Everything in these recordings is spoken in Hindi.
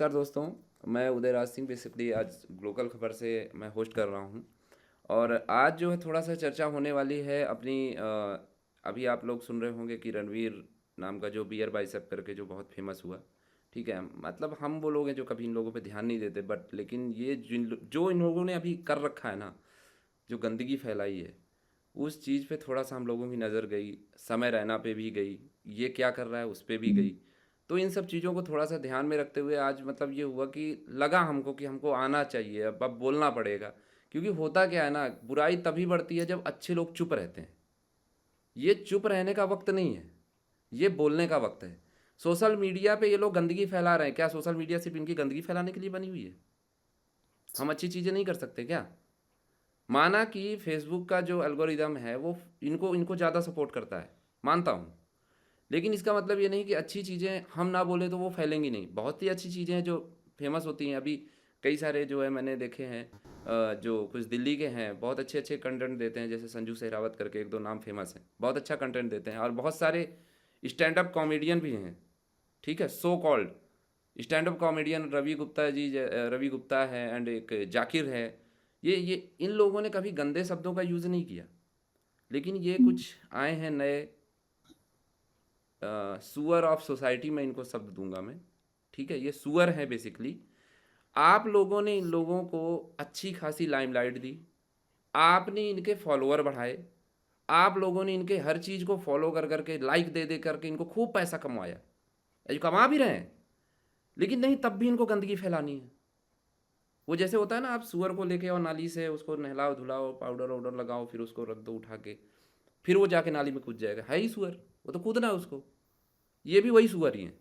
नमस्कार दोस्तों। मैं उदयराज सिंह बेसिकली आज लोकल खबर से मैं होस्ट कर रहा हूँ। और आज जो है थोड़ा सा चर्चा होने वाली है अपनी अभी आप लोग सुन रहे होंगे कि रणवीर नाम का जो बियर बाइसेप करके जो बहुत फेमस हुआ। ठीक है, मतलब हम वो लोग हैं जो कभी इन लोगों पे ध्यान नहीं देते, बट लेकिन ये जो इन लोगों ने अभी कर रखा है ना, जो गंदगी फैलाई है, उस चीज़ पे थोड़ा सा हम लोगों की नज़र गई। समय रैना पे भी गई, ये क्या कर रहा है उस पे भी गई। तो इन सब चीज़ों को थोड़ा सा ध्यान में रखते हुए आज मतलब ये हुआ कि लगा हमको कि हमको आना चाहिए, अब बोलना पड़ेगा। क्योंकि होता क्या है ना, बुराई तभी बढ़ती है जब अच्छे लोग चुप रहते हैं। ये चुप रहने का वक्त नहीं है, ये बोलने का वक्त है। सोशल मीडिया पे ये लोग गंदगी फैला रहे हैं, क्या सोशल मीडिया सिर्फ इनकी गंदगी फैलाने के लिए बनी हुई है? हम अच्छी चीज़ें नहीं कर सकते क्या? माना कि फेसबुक का जो एल्गोरिदम है वो इनको इनको ज़्यादा सपोर्ट करता है, मानता हूँ। लेकिन इसका मतलब ये नहीं कि अच्छी चीज़ें हम ना बोले तो वो फैलेंगी नहीं। बहुत ही अच्छी चीज़ें हैं जो फेमस होती हैं अभी। कई सारे जो है मैंने देखे हैं, जो कुछ दिल्ली के हैं बहुत अच्छे अच्छे कंटेंट देते हैं, जैसे संजू सहरावत करके एक दो नाम फेमस हैं, बहुत अच्छा कंटेंट देते हैं। और बहुत सारे स्टैंड अप कॉमेडियन भी हैं। ठीक है, so called stand up comedian Ravi Gupta ji, Ravi Gupta है एंड एक जाकिर है। ये इन लोगों ने कभी गंदे शब्दों का यूज़ नहीं किया। लेकिन ये कुछ आए हैं नए सुअर ऑफ सोसाइटी में इनको शब्द दूंगा मैं। ठीक है, ये सुअर है बेसिकली। आप लोगों ने इन लोगों को अच्छी खासी लाइमलाइट दी, आपने इनके फॉलोअर बढ़ाए, आप लोगों ने इनके हर चीज़ को फॉलो कर करके लाइक दे दे करके इनको खूब पैसा कमाया, जो कमा भी रहे हैं। लेकिन नहीं, तब भी इनको गंदगी फैलानी है। वो जैसे होता है ना, आप सुअर को लेके और नाली से उसको नहलाओ धुलाओ, पाउडर वाउडर लगाओ, फिर उसको रख दो उठा के, फिर वो जाके नाली में कूद जाएगा। है ही सुअर, वो तो कूदना है उसको। ये भी वही सुअर ही है,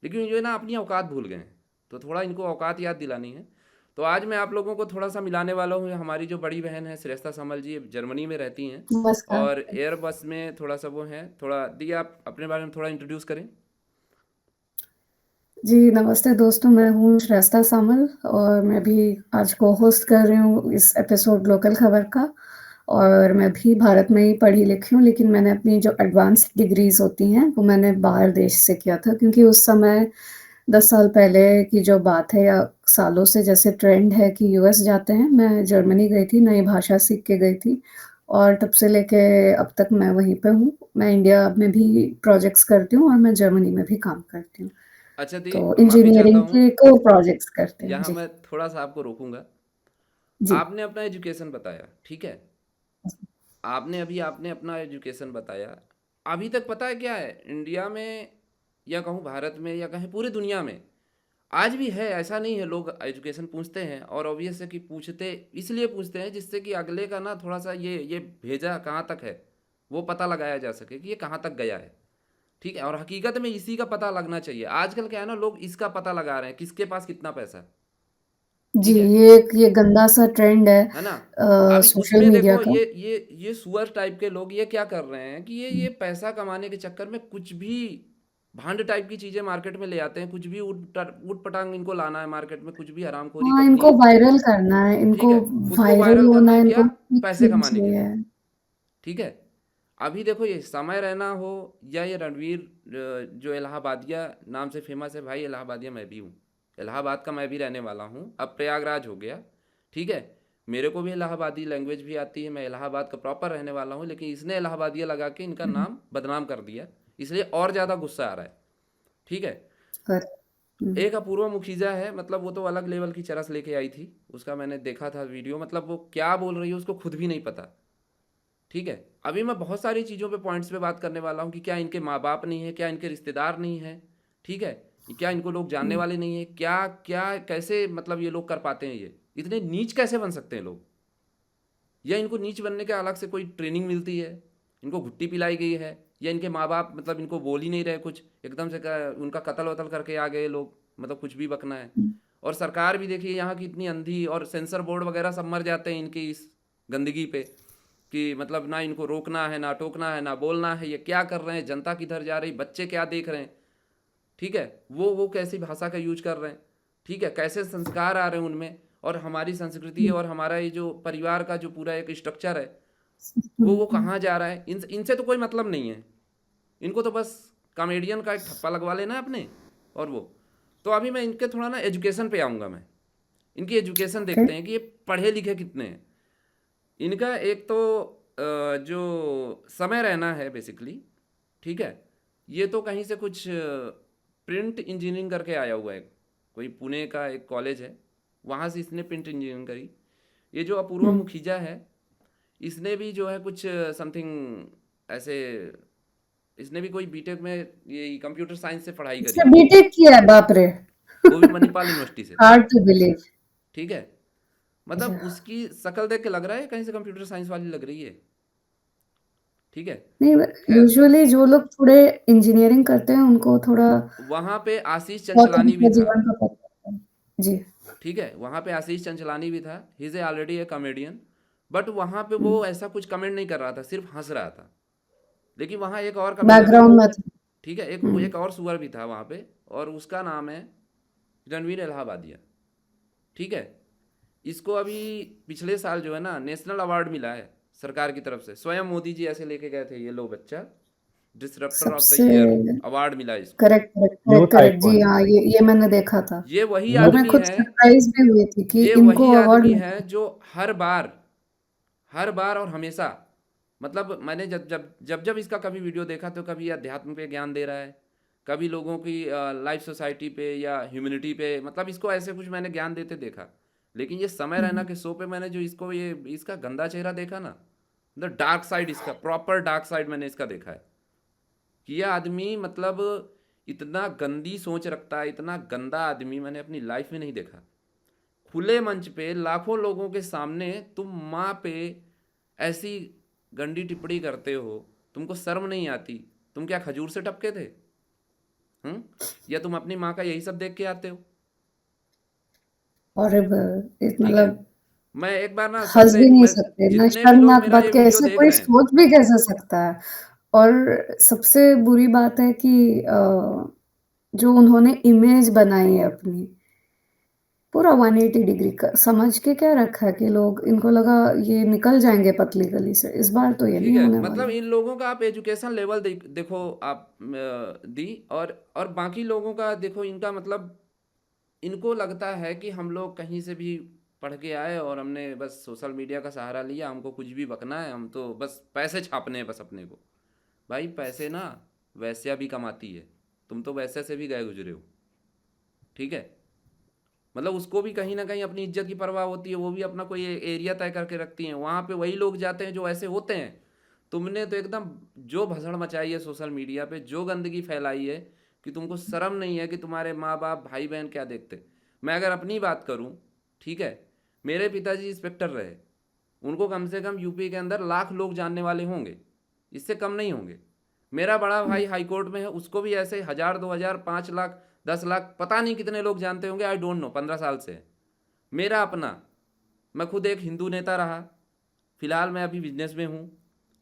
लेकिन जो है ना अपनी औकात भूल गए हैं। तो थोड़ा इनको औकात याद दिलानी है। तो आज मैं आप लोगों को थोड़ा सा मिलाने वाला हूँ। हमारी जो बड़ी बहन है श्रेष्ठा समल जी, जर्मनी में रहती हैं नमस्कार। और एयरबस में थोड़ा सा वो हैं। थोड़ा दी आप अपने बारे में थोड़ा इंट्रोड्यूस करें। जी, नमस्ते दोस्तों, मैं हूँ श्रेष्ठा सामल और मैं भी आज को-होस्ट कर रही हूँ इस एपिसोड लोकल खबर का। और मैं भी भारत में ही पढ़ी-लिखी हूँ, लेकिन मैंने अपनी जो एडवांस्ड डिग्रीज़ होती हैं, वो मैंने बाहर देश से किया था क्योंकि उस समय 10 साल पहले की जो बात है या सालों से जैसे ट्रेंड है कि यूएस जाते हैं, मैं जर्मनी गई थी, नई भाषा सीख के गई थी और तब से लेके अब तक मैं वहीं पे हूँ। मैं इंडिया में भी प्रोजेक्ट्स करती हूँ और मैं जर्मनी में भी काम करती हूँ। अच्छा दी, तो माफ़ी चाहता इंजीनियरिंग हूँ, के कोर प्रोजेक्ट्स करते हैं। यहाँ जी, मैं थोड़ा सा आपको रोकूंगा। जी। आपने अपना एजुकेशन बताया, ठीक है। आपने अपना एजुकेशन बताया। अभी तक पता है क्या है इंडिया में, या कहूँ भारत में, या कहीं पूरी दुनिया में आज भी है, ऐसा नहीं है। लोग एजुकेशन पूछते हैं और ऑब्वियस है कि पूछते इसलिए पूछते हैं जिससे कि अगले का ना थोड़ा सा ये भेजा कहाँ तक है वो पता लगाया जा सके कि ये कहाँ तक गया है। ठीक है, और हकीकत में इसी का पता लगना चाहिए। आजकल क्या है ना, लोग इसका पता लगा रहे हैं किसके पास कितना पैसा है। जी, ठीक है ये गंदा सा ट्रेंड है है ना। अभी सोशल उसमें मीडिया देखो का। ये सुअर टाइप के लोग ये क्या कर रहे हैं कि ये पैसा कमाने के चक्कर में कुछ भी भांड टाइप की चीजें मार्केट में ले आते हैं। कुछ भी उट पटांग इनको लाना है मार्केट में, कुछ भी हरामखोरी हाँ, करनी इनको है। वायरल करना है, ठीक इनको है, खुद को वायरल वायरल करना होना है, है, क्या? इनको क्विक पैसे फेम कमाने के चाहिए लिए। है। ठीक है, अभी देखो ये समय रैना हो या ये रणवीर, जो इलाहाबादिया नाम से फेमस है, भाई इलाहाबादिया मैं भी हूँ। इलाहाबाद का मैं भी रहने वाला हूँ, अब प्रयागराज हो गया। ठीक है, मेरे को भी इलाहाबादी लैंग्वेज भी आती है, मैं इलाहाबाद का प्रॉपर रहने वाला हूँ। लेकिन इसने इलाहाबादिया लगा के इनका हुँ, नाम बदनाम कर दिया, इसलिए और ज़्यादा गुस्सा आ रहा है। ठीक है, कर हुँ, एक अपूर्वा मुखीजा है, मतलब वो तो अलग लेवल की चरस लेके आई थी। उसका मैंने देखा था वीडियो, मतलब वो क्या बोल रही है उसको खुद भी नहीं पता। ठीक है, अभी मैं बहुत सारी चीज़ों पे पॉइंट्स पे बात करने वाला हूँ कि क्या इनके माँ बाप नहीं है, क्या इनके रिश्तेदार नहीं है। ठीक है, क्या इनको लोग जानने हुँ। वाले नहीं है, क्या क्या कैसे मतलब ये लोग कर पाते हैं, ये इतने नीच कैसे बन सकते हैं लोग। या इनको नीच बनने के अलग से कोई ट्रेनिंग मिलती है, इनको घुट्टी पिलाई गई है, या इनके माँ बाप मतलब इनको बोल ही नहीं रहे कुछ, एकदम से उनका कत्ल वतल करके आ गए लोग, मतलब कुछ भी बकना है। हुँ, और सरकार भी देखिए यहाँ की इतनी अंधी, और सेंसर बोर्ड वगैरह सब मर जाते हैं इनकी इस गंदगी पे, कि मतलब ना इनको रोकना है, ना टोकना है, ना बोलना है। ये क्या कर रहे हैं, जनता किधर जा रही, बच्चे क्या देख रहे हैं। ठीक है, वो कैसी भाषा का यूज कर रहे हैं। ठीक है, कैसे संस्कार आ रहे हैं उनमें, और हमारी संस्कृति हुँ, और हमारा ये जो परिवार का जो पूरा एक स्ट्रक्चर है, हुँ, वो हुँ। कहाँ जा रहा है। इनसे तो कोई मतलब नहीं है। इनको तो बस कॉमेडियन का एक ठप्पा लगवा लेना है अपने, और वो तो अभी मैं इनके थोड़ा ना एजुकेशन पे आऊँगा मैं। इनकी एजुकेशन ओके। देखते हैं कि ये पढ़े लिखे कितने हैं। इनका एक तो जो समय रहना है बेसिकली, ठीक है? ये तो कहीं से कुछ प्रिंट इंजीनियरिंग करके आया हुआ है। कोई पुणे का एक कॉलेज है, वहाँ से इसने प्रिंट इंजीनियरिंग करी। ये जो अपूर्वा हुँ। मुखीजा है, इसने भी जो है कुछ समथिंग ऐसे, इसने भी कोई बीटेक में ये कंप्यूटर साइंस से पढ़ाई करी इसने है। बीटेक किया है, बाप रे! वो भी मणिपाल यूनिवर्सिटी से, हार्ड टू बिलीव। ठीक है? मतलब अच्छा। उसकी शक्ल देख के लग रहा है कहीं से कंप्यूटर साइंस वाली लग रही है, ठीक है? नहीं, खैर, यूजुअली जो लोग थोड़े इंजीनियरिंग करते हैं उनको थोड़ा वहाँ पे आशीष बहुत चंचलानी भी तरीका था, जीवन का पता होता है। जी। ठीक है? वहाँ पे आशीष चंचलानी भी था, he is already a comedian, but वहाँ पे हुँ। वो ऐसा कुछ कमेंट नहीं कर रहा था, सिर्फ हँस रहा था। लेकिन वहाँ एक और कॉमेडियन है, बैकग्राउंड में था। ठीक है? हुँ। एक और सुअर भी था वहाँ पे, और उसका नाम है रणवीर इलाहाबादिया, ठीक है? इसको अभी पिछले साल जो है ना नेशनल अवार्ड मिला है सरकार की तरफ से, स्वयं मोदी जी ऐसे लेके गए थे, ये लो बच्चा डिसरप्टर ऑफ द सबसे ईयर अवार्ड मिला इसको। Correct, correct, correct, youth correct. जी आइकॉन। हाँ, ये मैंने देखा था। ये वही और मैं आदमी खुद है, सरप्राइज़ भी हुई थी कि ये इनको वही अवार्ड आदमी मिला। है जो हर बार और हमेशा, मतलब मैंने जब इसका कभी वीडियो देखा तो कभी अध्यात्म पे ज्ञान दे रहा है, कभी लोगों की लाइफ सोसाइटी पे या ह्यूमैनिटी पे, मतलब इसको ऐसे कुछ मैंने ज्ञान देते देखा। लेकिन ये समय हुँ, रैना हुँ। के शो पे मैंने जो इसको ये इसका गंदा चेहरा देखा ना, द डार्क साइड, इसका प्रॉपर डार्क साइड मैंने इसका देखा है कि यह आदमी मतलब इतना गंदी सोच रखता है, इतना गंदा आदमी मैंने अपनी लाइफ में नहीं देखा। खुले मंच पे लाखों लोगों के सामने तुम माँ पे ऐसी गंदी टिप्पणी करते हो, तुमको शर्म नहीं आती? तुम क्या खजूर से टपके थे? हम्म? या तुम अपनी माँ का यही सब देख के आते हो? हॉरिबल इस ठीक है, मतलब मैं एक बार ना हँस सबसे भी नहीं मैं, सकते, इतना जितने भी लोग शर्मनाक मेरा बात ये वीडियो कैसे देख कोई रहे हैं, सोच भी कैसे सकता है? और सबसे बुरी बात है कि जो उन्होंने इमेज बनाई है अपनी, पूरा 180 डिग्री का समझ के क्या रखा है कि लोग इनको लगा ये निकल जाएँगे पतली गली से, इस बार तो ये ठीक नहीं है, होने मतलब वाला। इन लोगों का आप एजुकेशन लेवल देखो आप दी, और बाकी लोगों का देखो, इनका मतलब इनको लगता है कि हम लोग कहीं से भी पढ़ के आए और हमने बस सोशल मीडिया का सहारा लिया, हमको कुछ भी बकना है, हम तो बस पैसे छापने हैं बस अपने को। भाई पैसे ना वैश्या भी कमाती है, तुम तो वैसे से भी गए गुजरे हो, ठीक है? मतलब उसको भी कहीं ना कहीं अपनी इज्जत की परवाह होती है, वो भी अपना कोई एरिया तय करके रखती हैं, वहाँ पे वही लोग जाते हैं जो ऐसे होते हैं। तुमने तो एकदम जो भसड़ मचाई है सोशल मीडिया पे, जो गंदगी फैलाई है, कि तुमको शर्म नहीं है कि तुम्हारे माँ बाप भाई बहन क्या देखते। मैं अगर अपनी बात करूँ, ठीक है, मेरे पिताजी इंस्पेक्टर रहे, उनको कम से कम यूपी के अंदर लाख लोग जानने वाले होंगे, इससे कम नहीं होंगे। मेरा बड़ा हुँ, भाई हाई कोर्ट में है, उसको भी ऐसे 1,000 2,000 5 लाख 10 लाख पता नहीं कितने लोग जानते होंगे, आई डोंट नो, 15 साल से है। मेरा अपना, मैं खुद एक हिंदू नेता रहा, फिलहाल मैं अभी बिजनेस में हूँ,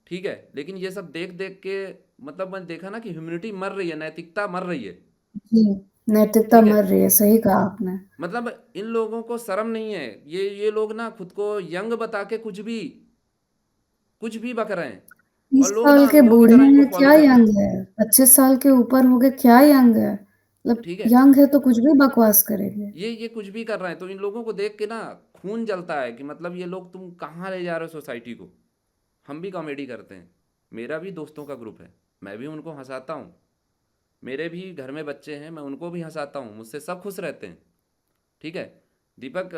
ठीक है? लेकिन ये सब देख देख के मतलब मैंने देखा ना कि ह्यूमनिटी मर रही है, नैतिकता मर रही है, जी, नैतिकता ठीक है? मर रही है, सही कहा आपने। मतलब इन लोगों को शर्म नहीं है, ये लोग ना खुद को यंग बता के कुछ भी बक रहे हैं, 30 और लोग साल ना के अंधों की बूढ़े तरह इनको हैं, फॉलो क्या कर रहे यंग हैं, है? 25 साल के ऊपर हो गए, क्या यंग है? मतलब ठीक है? यंग है तो कुछ भी बकवास करेंगे। ये कुछ भी कर रहे हैं, तो इन लोगों को देख के ना खून जलता है कि मतलब ये लोग तुम कहाँ ले जा रहे हो सोसाइटी को। हम भी कॉमेडी करते हैं, मेरा भी दोस्तों का ग्रुप है, मैं भी उनको हंसाता हूँ, मेरे भी घर में बच्चे हैं, मैं उनको भी हंसाता हूँ, मुझसे सब खुश रहते हैं, ठीक है? दीपक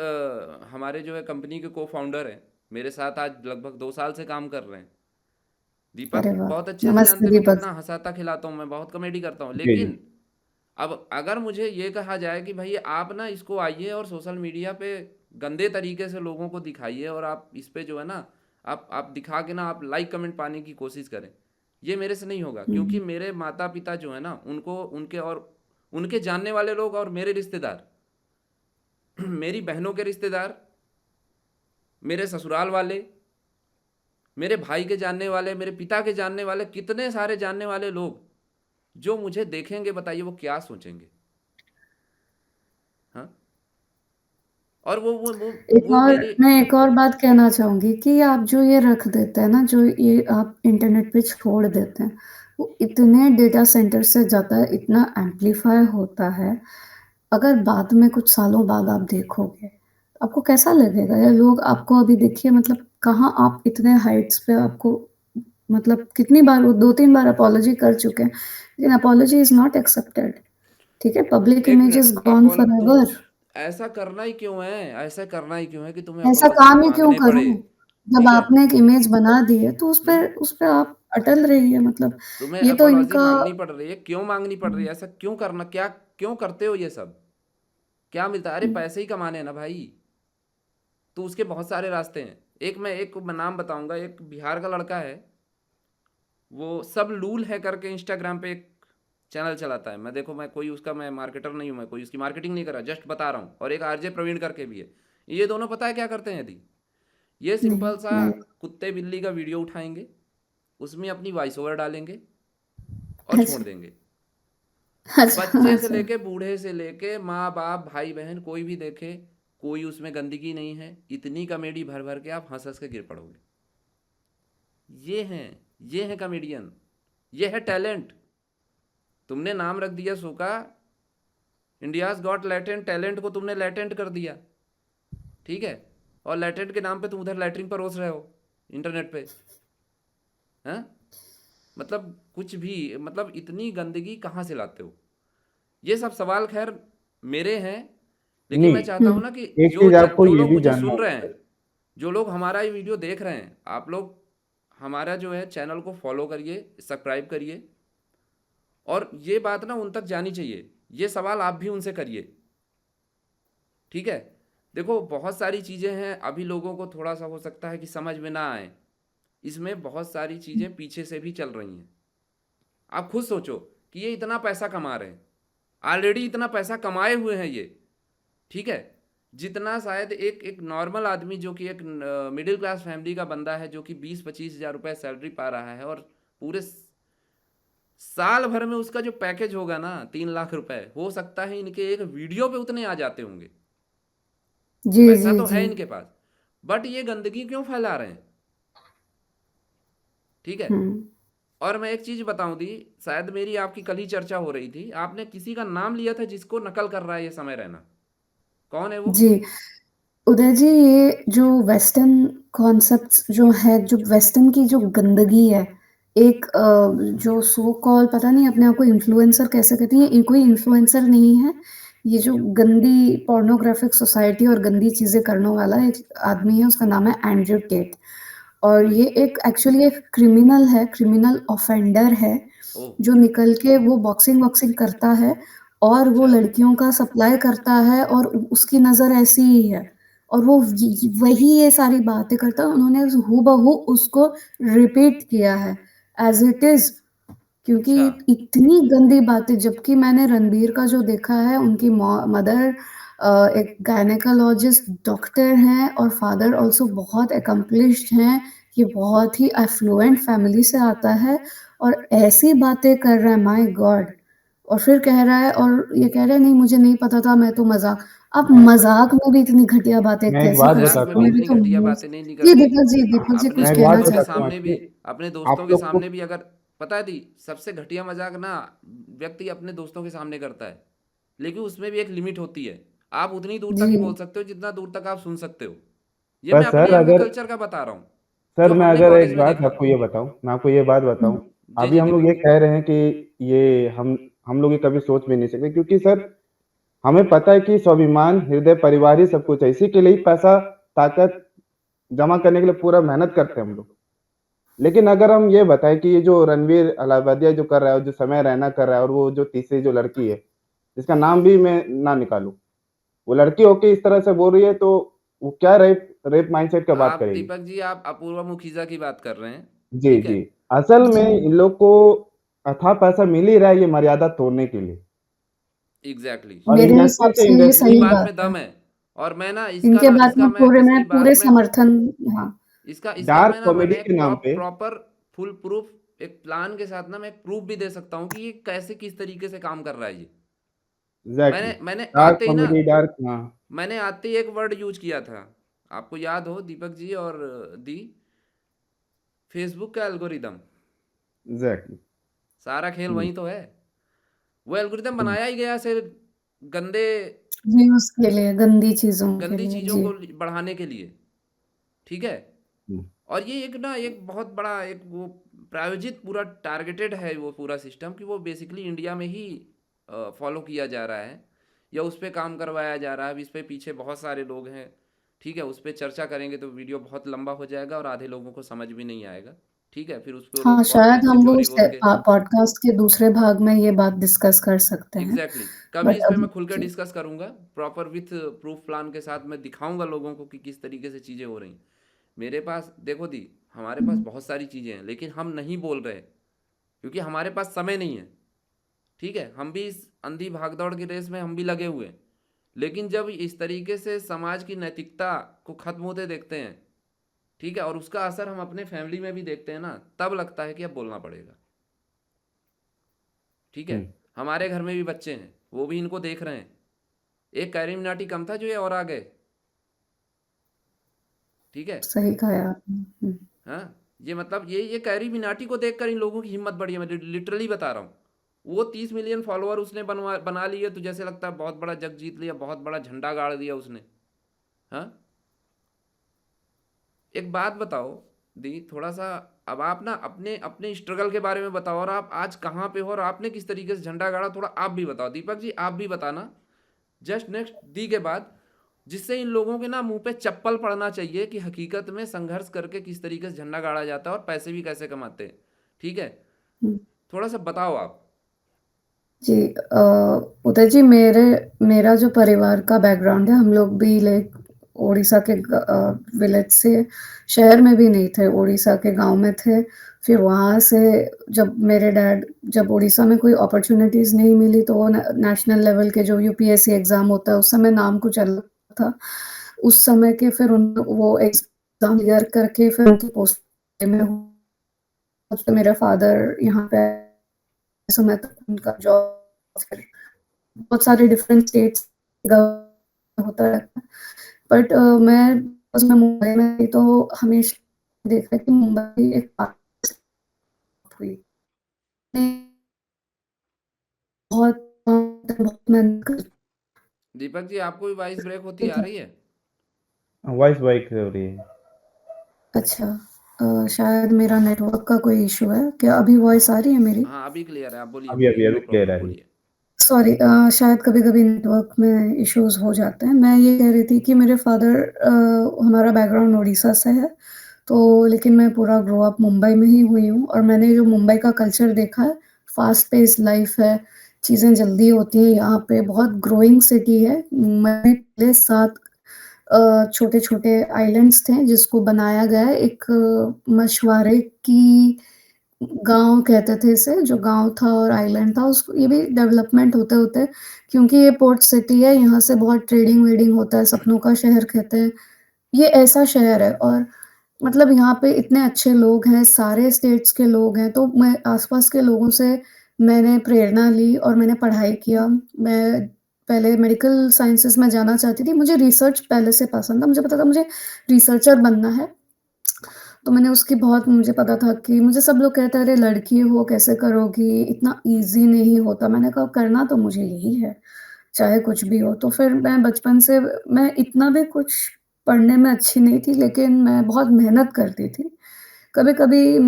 हमारे जो है कंपनी के को फाउंडर हैं, मेरे साथ आज लगभग 2 साल से काम कर रहे हैं। दीपक अरे वाह! बहुत अच्छे से जानते नमस्ते हैं मैं दीपक। कितना हंसाता खिलाता हूँ, मैं बहुत कॉमेडी करता हूँ। जी, जी। लेकिन अब अगर मुझे ये कहा जाए कि भाई आप ना इसको आइए और सोशल मीडिया पे गंदे तरीके से लोगों को दिखाइए, और आप इस पे जो है ना आप दिखा के ना आप लाइक कमेंट पाने की कोशिश करें, ये मेरे से नहीं होगा, क्योंकि हुँ, मेरे माता पिता जो है ना उनको उनके और उनके जानने वाले लोग और मेरे रिश्तेदार मेरी बहनों के रिश्तेदार, मेरे ससुराल वाले, मेरे भाई के जानने वाले, मेरे पिता के जानने वाले, कितने सारे जानने वाले लोग जो मुझे देखेंगे, बताइए वो क्या सोचेंगे? हाँ, और वो मेरे, एक और बात कहना चाहूँगी कि आप जो ये रख देते हैं ना, जो ये आप इंटरनेट पे छोड़ देते हैं, वो इतने डेटा सेंटर से जाता है, इतना एम्प्लीफाई होता है अगर बाद में कुछ सालों बाद आप देखोगे, आपको कैसा लगेगा? या लोग आपको अभी देखिए मतलब कहाँ आप इतने हाइट्स पे आपको मतलब कितनी बार वो 2-3 बार अपॉलॉजी कर चुके हैं, लेकिन अपॉलॉजी इज़ नॉट एक्सेप्टेड, ठीक है? पब्लिक एक इमेज मिनट, इज़ गॉन तुम फॉरएवर। ऐसा करना ही क्यों है? ऐसा करना ही क्यों है कि तुम्हें ऐसा अपोलॉजी काम ही क्यों मांगने करूँ? पड़े? जब ठीक है। आपने एक इमेज बना दी है, तो हम्म। उस पे आप अटल रहिए मतलब तुम्हें ये तो अपोलॉजी इनका मांगनी पड़ रही है, क्यों मांगनी पड़ रही हुँ, है? ऐसा क्यों करना, क्या क्यों करते हो ये सब? क्या मिलता है? अरे हुँ, पैसे ही कमाने हैं ना भाई। तो उसके बहुत सारे रास्ते हैं। मैं नाम बताऊंगा, एक बिहार का लड़का है, वो सब लूल है करके इंस्टाग्राम पे एक चैनल चलाता है। मैं मार्केटर नहीं हूँ, मैं कोई उसकी मार्केटिंग नहीं कर रहा, जस्ट बता रहा हूँ। और एक आरजे प्रवीण करके भी है। ये दोनों पता है क्या करते हैं यदि? ये नहीं, सिंपल सा नहीं। कुत्ते बिल्ली का वीडियो उठाएंगे, उसमें अपनी वॉइस ओवर डालेंगे और छोड़ अच्छा, देंगे। अच्छा, बच्चे से अच्छा। लेके बूढ़े से लेके माँ बाप भाई बहन कोई भी देखे, कोई उसमें गंदगी नहीं है। इतनी कॉमेडी भर भर के आप हंस हंस के गिर पड़ोगे। ये हैं, ये हैं कॉमेडियन, ये है टैलेंट। तुमने नाम रख दिया शो का, इंडियाज गॉट लैटेंट टैलेंट को तुमने लैटेंट कर दिया। ठीक है। और लैटेंट के नाम पे तुम उधर लैटरिन पर रोस रहे हो इंटरनेट पे। हैं? मतलब कुछ भी, मतलब इतनी गंदगी कहाँ से लाते हो? ये सब सवाल खैर मेरे हैं, लेकिन मैं हुँ, चाहता हूँ ना कि एक जो चीज़ आपको जो ये लोग भी मुझे जानना सुन रहे होगा हैं, जो लोग हमारा ये वीडियो देख रहे हैं, आप लोग हमारा जो है चैनल को फॉलो करिए, सब्सक्राइब करिए। और ये बात ना उन तक जानी चाहिए, ये सवाल आप भी उनसे करिए। ठीक है। देखो बहुत सारी चीज़ें हैं, अभी लोगों को थोड़ा सा हो सकता है कि समझ में ना आए। इसमें बहुत सारी चीज़ें पीछे से भी चल रही हैं। आप खुद सोचो कि ये इतना पैसा कमा रहे हैं, ऑलरेडी इतना पैसा कमाए हुए हैं ये। ठीक है। जितना शायद एक एक नॉर्मल आदमी, जो कि एक मिडिल क्लास फैमिली का बंदा है, जो कि 20-25 हज़ार रुपये सैलरी पा रहा है, और पूरे साल भर में उसका जो पैकेज होगा ना 3 लाख रुपए, हो सकता है इनके एक वीडियो पे उतने आ जाते होंगे। जी, पैसा जी, तो जी। है इनके पास, बट ये गंदगी क्यों फैला रहे हैं? ठीक है। हुँ। और मैं एक चीज बताऊं दी, शायद मेरी आपकी कल ही चर्चा हो रही थी, आपने किसी का नाम लिया था जिसको नकल कर रहा है ये समय रैना। कौन है वो? जी, उदय जी ये जो वेस्टर्न कॉन्सेप्ट्स जो है, जो वेस्टर्न की जो गंदगी है, एक जो सो कॉल्ड पता नहीं अपने आप को इन्फ्लुएंसर कैसे कहती हैं, ये कोई इन्फ्लुएंसर नहीं है। ये जो गंदी पोर्नोग्राफिक सोसाइटी और गंदी चीज़ें करने वाला एक आदमी है, उसका नाम है एंड्रयू टेट। और ये एक एक्चुअली एक क्रिमिनल है, क्रिमिनल ऑफेंडर है, ओह। जो निकल के वो बॉक्सिंग-वॉक्सिंग करता है और वो अच्छा। लड़कियों का सप्लाई करता है और उसकी नज़र ऐसी ही है और वो य वही ये सारी बातें करता है। उन्होंने हूबहू उसको रिपीट किया है एज़ इट इज़ क्योंकि अच्छा। इतनी गंदी बातें जबकि मैंने रणबीर का जो देखा है उनकी मदर एक गायनेकोलॉजिस्ट डॉक्टर हैं और फादर ऑल्सो बहुत अकम्प्लिश्ड हैं। ये बहुत ही एफ्लुएंट फैमिली से आता है और ऐसी बातें कर रहा है माय गॉड! और फिर कह रहा है और ये कह रहा है नहीं मुझे नहीं पता था मैं तो मज़ाक आप मैं मज़ाक में भी इतनी घटिया बातें मैं एक कैसे बात कर मजाक में सकते बताता हो? भी हूँ मेरी इतनी तो घटिया मुँह बातें नहीं जी, निकलती। दीपक जी अपने कुछ मैं एक बात कहना दोस्तों के चाहते बताता हैं। हूँ सामने भी, कि अपने दोस्तों आप के लोग को सामने भी अगर, पता है दी, सबसे घटिया मजाक ना व्यक्ति अपने दोस्तों के सामने करता है, लेकिन उसमें भी एक लिमिट होती है। आप उतनी दूर तक जी, ही बोल सकते हो जितना दूर तक आप सुन सकते हो। ये पर मैं अपने सर यहाँ के अगर कल्चर का बता रहा हूँ, सर जो मैं हमने अगर कॉलेज एक में बात देखा। आपको ये बताऊं, मैं आपको ये बात हुँ, बताऊं। जी अभी जी हम लोग दीपक ये जी। कह रहे हैं कि ये हम लोग ये कभी सोच भी नहीं सकते, क्योंकि सर हमें पता है कि स्वाभिमान हृदय परिवार ही सब कुछ है। इसी के लिए ही पैसा ताकत जमा करने के लिए पूरा मेहनत करते हैं हम लोग। लेकिन अगर हम ये बताएं कि ये जो रणवीर अलाहाबादिया जो कर रहा है और जो समय रैना कर रहा है, और वो जो तीसरी जो लड़की है जिसका नाम भी मैं ना निकालूं, वो लड़की होके इस तरह से बोल रही है, तो वो क्या रेप रेप माइंडसेट का बात आप करेगी? दीपक जी, आप अपूर्वा मुखीजा की बात कर रहे हैं। जी ठीक है। जी। असल जी। में इन लोग को अथाह पैसा मिल ही रहा है ये मर्यादा तोड़ने के लिए। एग्जैक्टली और exactly। मेरे इंडस्ट्री हिसाब से से ये इनकी सही इंडस्ट्री बात बात में है। दम है। और मैं ना इनके बात में इसकी बात पूरे में, समर्थन हाँ, इसका इसका डार्क मैं ना कॉमेडी मैंने के एक नाम पे। प्रॉपर फुल प्रूफ एक प्लान के साथ ना मैं एक प्रूफ भी दे सकता हूँ कि ये कैसे किस तरीके से काम कर रहा है ये। एग्जैक्टली। मैंने डार्क आते ही ना, कॉमेडी, डार्क, हाँ। मैंने आते ही एक वर्ड यूज किया था, आपको याद हो दीपक जी और दी, फेसबुक का एल्गोरिदम। एग्जैक्टली। सारा खेल वही तो है। वो एल्गोरिदम बनाया ही गया सिर्फ गंदे व्यूज़ के लिए, गंदी चीज़ों के गंदी लिए। चीज़ों जी। को बढ़ाने के लिए, ठीक है? हुँ, और ये एक ना एक बहुत बड़ा एक वो प्रायोजित पूरा टारगेटेड है वो पूरा सिस्टम कि वो बेसिकली इंडिया में ही फॉलो किया जा रहा है या उस पे काम करवाया जा रहा है। अब इस पे पीछे बहुत सारे लोग हैं, ठीक है? उस पे चर्चा करेंगे तो वीडियो बहुत लंबा हो जाएगा और आधे लोगों को समझ भी नहीं आएगा, ठीक है? फिर उसको हाँ, लोग शायद कॉन्स्पिरेसी हम वो थ्योरी उस बोल के पॉडकास्ट के दूसरे भाग में ये बात डिस्कस कर सकते हैं। Exactly exactly. कभी बट इस पे अभी मैं खुलकर जी। डिस्कस करूंगा प्रॉपर विथ प्रूफ प्लान के साथ। मैं दिखाऊंगा लोगों को कि किस तरीके से चीज़ें हो रही। मेरे पास देखो दी, हमारे पास हुँ, बहुत सारी चीज़ें हैं लेकिन हम नहीं बोल रहे क्योंकि हमारे पास समय नहीं है, ठीक है? हम भी इस अंधी भागदौड़ की रेस में हम भी लगे हुए हैं, लेकिन जब इस तरीके से समाज की नैतिकता को खत्म होते देखते हैं, ठीक है, और उसका असर हम अपने फैमिली में भी देखते हैं ना, तब लगता है कि अब बोलना पड़ेगा, ठीक है? हुँ। हमारे घर में भी बच्चे हैं, वो भी इनको देख रहे हैं। एक कैरी मिनाटी कम था जो ये और आ गए, ठीक है? सही कहा आपने। हुँ, हाँ, ये मतलब ये कैरी मिनाटी को देखकर इन लोगों की हिम्मत बढ़ी है। मैं लिटरली बता रहा हूँ। वो 30 मिलियन फॉलोअर उसने बना लिए तो जैसे लगता है बहुत बड़ा जग जीत लिया, बहुत बड़ा झंडा गाड़ दिया उसने। हाँ, एक बात बताओ दी, थोड़ा सा अब आप ना अपने अपने स्ट्रगल के बारे में बताओ और आप आज कहाँ पे हो और आपने किस तरीके से झंडा गाड़ा, थोड़ा आप भी बताओ। दीपक जी आप भी बताना जस्ट नेक्स्ट दी के बाद, जिससे इन लोगों के ना मुंह पे चप्पल पड़ना चाहिए कि हकीकत में संघर्ष करके किस तरीके से झंडा गाड़ा जाता है और पैसे भी कैसे कमाते हैं, ठीक है? हुँ। थोड़ा सा बताओ आप। जी उदय जी मेरा जो परिवार का बैकग्राउंड है, हम लोग भी लाइक उड़ीसा के विलेज से शहर में भी नहीं थे, उड़ीसा के गाँव में थे। फिर वहाँ से जब मेरे डैड जब उड़ीसा में कोई अपॉर्च्युनिटीज़ नहीं मिली तो वो नेशनल लेवल के जो यूपीएससी एग्ज़ाम होता है, उस समय नाम कुछ अलग था। उस समय के फिर उन वो एग्ज़ाम क्लियर करके फिर उनकी पोस्ट में तब से मेरे फादर यहाँ पे समय तक उनका जॉब फिर बहुत सारे डिफरेंट स्टेट्स का होता रहता है। बट मैं मुंबई में थी तो हमेशा देखा कि मुंबई एक पास हुई। बहुत बहुत मेहनत कर दीपक जी आपको भी वॉइस ब्रेक होती आ रही है? वॉइस ब्रेक हो रही है। अच्छा शायद मेरा नेटवर्क का कोई इश्यू है। क्या अभी वॉइस आ रही है मेरी? हाँ अभी क्लियर है, आप बोलिए अभी बोलिए, अभी नो अभी क्लियर प्रॉब्लम, आ रही है। बोलिए। सॉरी शायद कभी-कभी नेटवर्क में इश्यूज़ हो जाते हैं। मैं ये कह रही थी कि मेरे फादर हमारा बैकग्राउंड उड़ीसा से है, तो लेकिन मैं पूरा ग्रो अप मुंबई में ही हुई हूँ और मैंने जो मुंबई का कल्चर देखा है, फ़ास्ट पेस्ड लाइफ़ है, चीज़ें जल्दी होती हैं यहाँ पे, बहुत ग्रोइंग सिटी है। मुंबई में पहले 7 छोटे-छोटे आइलैंड्स थे जिसको बनाया गया है एक मछुआरे की गाँव कहते थे इसे, जो गाँव था और आइलैंड था उसको ये भी डेवलपमेंट होते-होते क्योंकि ये पोर्ट सिटी है, यहाँ से बहुत ट्रेडिंग-वेडिंग होता है, सपनों का शहर कहते हैं। ये ऐसा शहर है और मतलब यहाँ पे इतने अच्छे लोग हैं, सारे स्टेट्स के लोग हैं, तो मैं आस-पास के लोगों से मैंने प्रेरणा ली और मैंने पढ़ाई किया। मैं पहले मेडिकल साइंसेज़ में जाना चाहती थी, मुझे रिसर्च पहले से पसंद था, मुझे पता था मुझे रिसर्चर बनना है। तो मैंने उसकी बहुत मुझे पता था कि मुझे सब लोग कहते हैं, "अरे लड़की हो, कैसे करोगी? इतना ईज़ी नहीं होता।" मैंने कहा, "करना तो मुझे यही है, चाहे कुछ भी हो।" तो फिर मैं बचपन से मैं इतना भी कुछ पढ़ने में अच्छी नहीं थी, लेकिन मैं बहुत मेहनत करती थी। कभी-कभी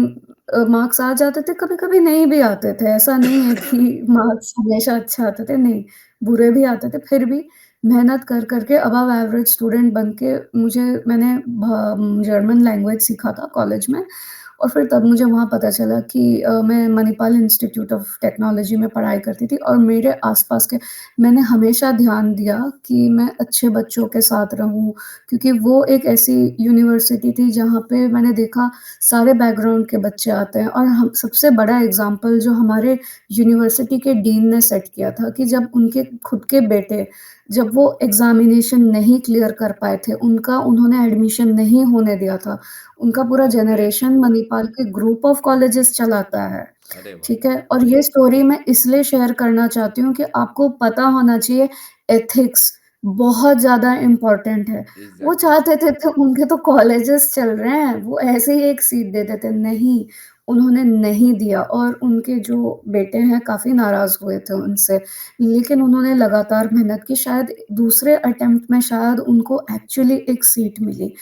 मार्क्स आ जाते थे, कभी-कभी नहीं भी आते थे। ऐसा नहीं है कि मार्क्स हमेशा अच्छे आते थे, नहीं, बुरे भी आते थे। फिर भी मेहनत कर के अबव एवरेज स्टूडेंट बन के मैंने जर्मन लैंग्वेज सीखा था कॉलेज में और फिर तब मुझे वहाँ पता चला कि मैं मणिपाल इंस्टीट्यूट ऑफ टेक्नोलॉजी में पढ़ाई करती थी और मेरे आस-पास के मैंने हमेशा ध्यान दिया कि मैं अच्छे बच्चों के साथ रहूँ, क्योंकि वो एक ऐसी यूनिवर्सिटी थी जहाँ पे मैंने देखा सारे बैकग्राउंड के बच्चे आते हैं और हम सबसे बड़ा एग्ज़ाम्पल जो हमारे यूनिवर्सिटी के डीन ने सेट किया था कि जब उनके खुद के बेटे जब वो एग्ज़ामिनेशन नहीं क्लियर कर पाए थे, उनका उन्होंने एडमिशन नहीं होने दिया था। उनका पूरा ग्रेट। जनरेशन मणिपाल के ग्रुप ऑफ कॉलेजेस चलाता है, अरे वाह। ठीक है? और ये स्टोरी मैं इसलिए शेयर करना चाहती हूँ कि आपको पता होना चाहिए एथिक्स बहुत ज़्यादा इम्पोर्टेंट है। वो एग्जैक्टली चाहते थे तो उनके तो कॉलेजेस चल रहे हैं, वो ऐसे ही एक सीट देते थे, नहीं, उन्होंने नहीं दिया और उनके जो बेटे हैं काफ़ी नाराज़ हुए थे उनसे। लेकिन उन्होंने लगातार मेहनत की, शायद दूसरे अटेम्प्ट में शायद उनको एक्चुअली एक सीट मिली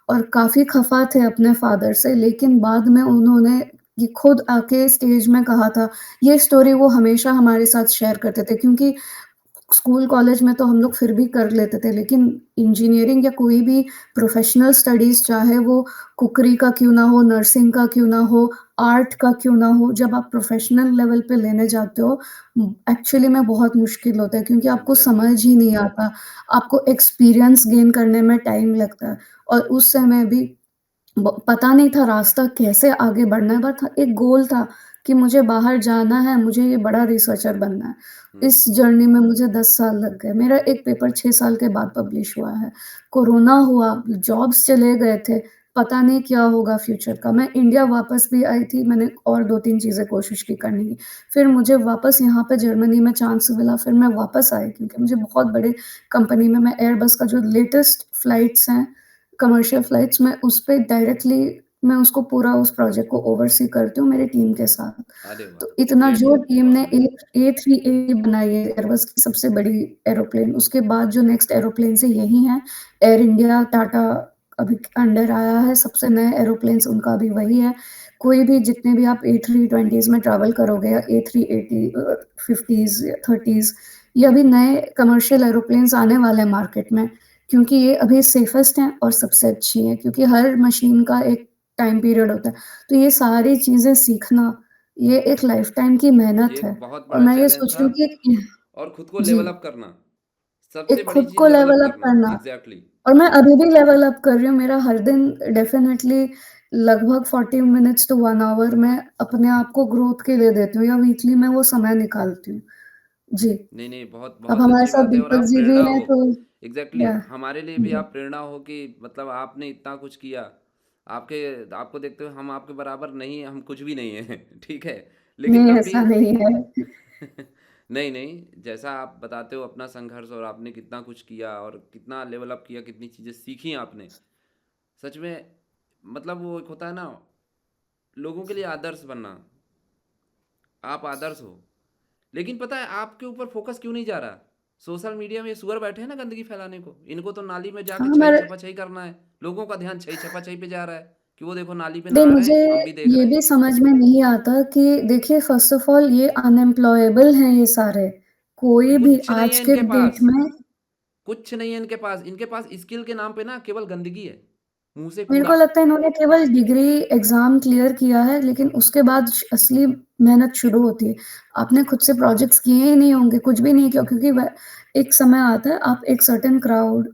और काफ़ी खफ़ा थे अपने फ़ादर से, लेकिन बाद में उन्होंने ये खुद आके स्टेज में कहा था। ये स्टोरी वो हमेशा हमारे साथ शेयर करते थे क्योंकि स्कूल कॉलेज में तो हम लोग फिर भी कर लेते थे, लेकिन इंजीनियरिंग या कोई भी प्रोफ़ेशनल स्टडीज़ चाहे वो कुकरी का क्यों ना हो, नर्सिंग का क्यों ना हो, आर्ट का क्यों ना हो, जब आप प्रोफ़ेशनल लेवल पे लेने जाते हो एक्चुअली में बहुत मुश्किल होता है क्योंकि आपको एग्ज़ैक्टली। समझ ही नहीं आता, आपको एक्सपीरियंस गेन करने में टाइम लगता है और उस समय भी पता नहीं था रास्ता कैसे आगे बढ़ना है, बट एक गोल था कि मुझे बाहर जाना है, मुझे ये बड़ा रिसर्चर बनना है। हुँ, इस जर्नी में मुझे 10 साल लग गए। मेरा एक पेपर 6 साल के बाद पब्लिश हुआ है। कोरोना हुआ, जॉब्स चले गए थे, पता नहीं क्या होगा फ्यूचर का। मैं इंडिया वापस भी आई थी, मैंने और 2-3 चीज़ें कोशिश की करने की। फिर मुझे वापस यहाँ पे जर्मनी में चांस मिला, फिर मैं वापस आई क्योंकि मुझे बहुत बड़े कंपनी में मैं एयरबस का जो लेटेस्ट फ्लाइट्स हैं कमर्शियल फ्लाइट्स मैं उस पे डायरेक्टली मैं उसको पूरा उस प्रोजेक्ट को ओवरसी करती हूँ मेरी टीम के साथ। अरे वाह! तो इतना ग्रेट, जो टीम बहुत ने बढ़िया। A380 बनाई है एयरबस की सबसे बड़ी एरोप्लेन, उसके बाद जो नेक्स्ट एरोप्लेन्स है यही हैं। एयर इंडिया, टाटा अभी अंडर आया है, सबसे नए एरोप्लेन्स उनका भी वही है। कोई भी जितने भी आप A320s में ट्रैवल करोगे या A380 50s, 30s ये अभी नए कमर्शियल एरोप्लेन्स आने वाले हैं मार्केट में। क्योंकि ये अभी सेफेस्ट हैं और सबसे अच्छी हैं क्योंकि हर मशीन का एक टाइम पीरियड होता है। तो ये सारी चीज़ें सीखना, ये एक लाइफ़टाइम की ये मेहनत है एक बहुत और बड़ा मैं ये चैलेंज सोच था रही हूँ कि एक और खुद को जी, लेवल अप करना, सबसे एक बड़ी खुद चीज़ को लेवल अप लेवल अप करना। करना एग्ज़ैक्टली। और मैं अभी भी लेवल अप कर रही हूँ। मेरा हर दिन डेफ़िनेटली लगभग 40 मिनट्स टू 1 आवर मैं अपने आप को ग्रोथ के लिए देती हूँ या वीकली मैं वो समय निकालती हूँ। जी, नहीं, नहीं, बहुत अब बहुत हमारे अच्छी साथ बात है और दीपक आप जी भी प्रेरणा हैं हो। तो एग्ज़ैक्टली या हमारे लिए भी जी, आप प्रेरणा हो कि मतलब आपने इतना कुछ किया। आपके आपको देखते हुए हम आपके बराबर नहीं, हम कुछ भी नहीं हैं, ठीक है? लेकिन नहीं तब भी ऐसा नहीं है। नहीं, नहीं, जैसा आप बताते हो अपना संघर्ष और आपने कितना कुछ किया और कितना लेवल अप किया, कितनी चीज़ें सीखी आपने। सच में मतलब वो एक होता है ना, लोगों के लिए आदर्श बनना। आप आदर्श हो। लेकिन पता है आपके ऊपर फ़ोकस क्यों नहीं जा रहा? सोशल मीडिया में ये सुअर बैठे हैं ना गंदगी फैलाने को, इनको तो नाली में हाँ, जाके हमारे छई-छपा-छई करना है। लोगों का ध्यान छई-छपा-छई पे जा रहा है कि वो देखो नाली पे नहीं नहा रहे मुझे हैं, हम भी देख ये रहे हैं। भी समझ में नहीं आता कि देखिए फ़र्स्ट ऑफ़ ऑल ये अनएम्प्लॉयबल हैं ये सारे। कोई भी कुछ नहीं आज है के इनके डेट पास, में कुछ नहीं है इनके पास। इनके पास स्किल के नाम पे ना केवल गंदगी है, मुँह से मेरे कूड़ा। को लगता है इन्होंने केवल डिग्री एग्ज़ाम क्लियर किया है, लेकिन उसके बाद असली मेहनत शुरू होती है। आपने खुद से प्रोजेक्ट्स किए ही नहीं होंगे, कुछ भी नहीं किया क्योंकि व एक समय आता है आप एक सर्टेन क्राउड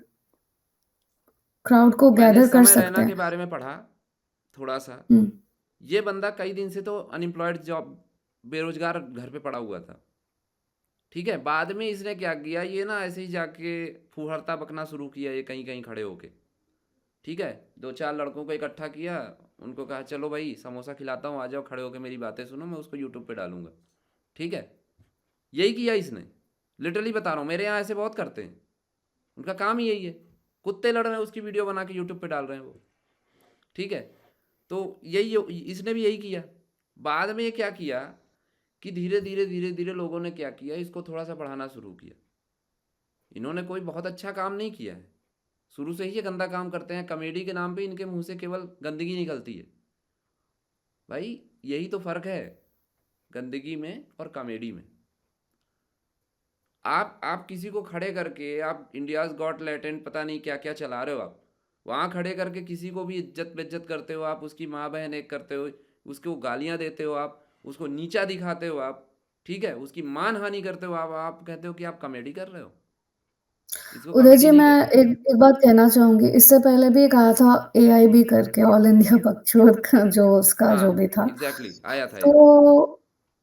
को मैंने गैदर कर समय सकते रैना के हैं। बारे में पढ़ा थोड़ा-सा। हुँ, ये बंदा कई दिन से तो अनएम्प्लॉयड जॉब बेरोज़गार घर पे पड़ा हुआ था। ठीक है? बाद में इसने क्या किया, ये ना ऐसे ही जाके फुहड़ता बकना शुरू किया ये कहीं-कहीं खड़े होके। ठीक है? 2-4 लड़कों को इकट्ठा किया, उनको कहा चलो भाई समोसा खिलाता हूँ, आ जाओ खड़े होके मेरी बातें सुनो, मैं उसको यूट्यूब पे डालूँगा। ठीक है? यही किया इसने। लिटरली बता रहा हूँ, मेरे यहाँ ऐसे बहुत करते हैं। उनका काम ही यही है। कुत्ते लड़ रहे हैं उसकी वीडियो बना के यूट्यूब पे डाल रहे हैं वो। ठीक है? तो यही इसने भी यही किया। बाद में ये क्या किया कि धीरे-धीरे, धीरे-धीरे लोगों ने क्या किया, इसको थोड़ा-सा बढ़ाना शुरू किया। इन्होंने कोई बहुत अच्छा काम नहीं किया है। शुरू से ही ये गंदा काम करते हैं, कॉमेडी के नाम पे इनके मुँह से केवल गंदगी निकलती है। भाई यही तो फ़र्क है, गंदगी में और कॉमेडी में। आप किसी को खड़े करके आप इंडियाज़ गॉट टैलेंट पता नहीं क्या-क्या चला रहे हो आप। वहाँ खड़े करके किसी को भी इज़्ज़त-बेइज़्ज़त करते हो आप, उसकी माँ-बहन एक करते हो, उसको गालियाँ देते हो आप, उसको नीचा दिखाते हो आप, ठीक है? उसकी मान-हानि करते हो आप कहते हो कि आप कॉमेडी कर रहे हो। इसको उदय कॉमेडी जी नहीं मैं कहते। एक एक बात कहना चाहूँगी, इससे पहले भी एक आया था एआईबी करके ऑल इंडिया बकचोद का जो उसका जो हाँ, भी था। एग्ज़ैक्टली आया था तो एक।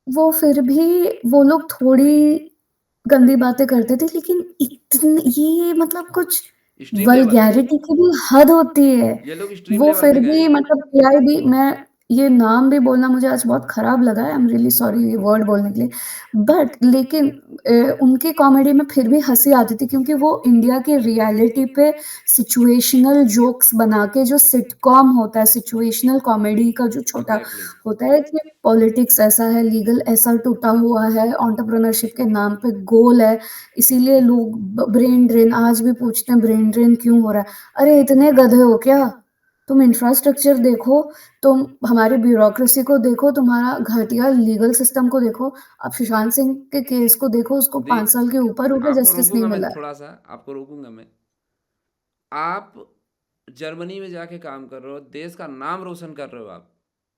वो फिर भी वो लोग थोड़ी गंदी बातें करते थे लेकिन इतनी ये मतलब कुछ एक्सट्रीम लेवल। वल्गैरिटी की भी हद होती है। ये लोग एक्सट्रीम वो लेवल फिर पे गए भी हैं। मतलब एआईबी मैं ये नाम भी बोलना मुझे आज बहुत खराब लगा है, आई एम रियली सॉरी ये वर्ड बोलने के लिए। बट लेकिन उनकी कॉमेडी में फिर भी हँसी आती थी क्योंकि वो इंडिया की रियलिटी पे सिचुएशनल जोक्स बना के जो सिटकॉम होता है, सिचुएशनल कॉमेडी का जो छोटा एग्जैक्टली। होता है कि पॉलिटिक्स ऐसा है, लीगल ऐसा टूटा हुआ है, एंटरप्रेन्योरशिप के नाम पे गोल है, इसीलिए लोग ब्रेन ड्रेन आज भी पूछते हैं ब्रेन ड्रेन क्यों हो रहा है? अरे इतने गधे हो क्या? तुम इंफ्रास्ट्रक्चर देखो, तुम हमारी ब्यूरोक्रेसी को देखो, तुम्हारा घटिया लीगल सिस्टम को देखो। अब सुशांत सिंह के केस को देखो, उसको दी 5 साल के ऊपर हो गया, आपको जस्टिस नहीं रोकूंगा मैं मिला है। थोड़ा सा, आपको रोकूंगा मैं। आप जर्मनी में जाके काम कर रहे हो, देश का नाम रोशन कर रहे हो आप,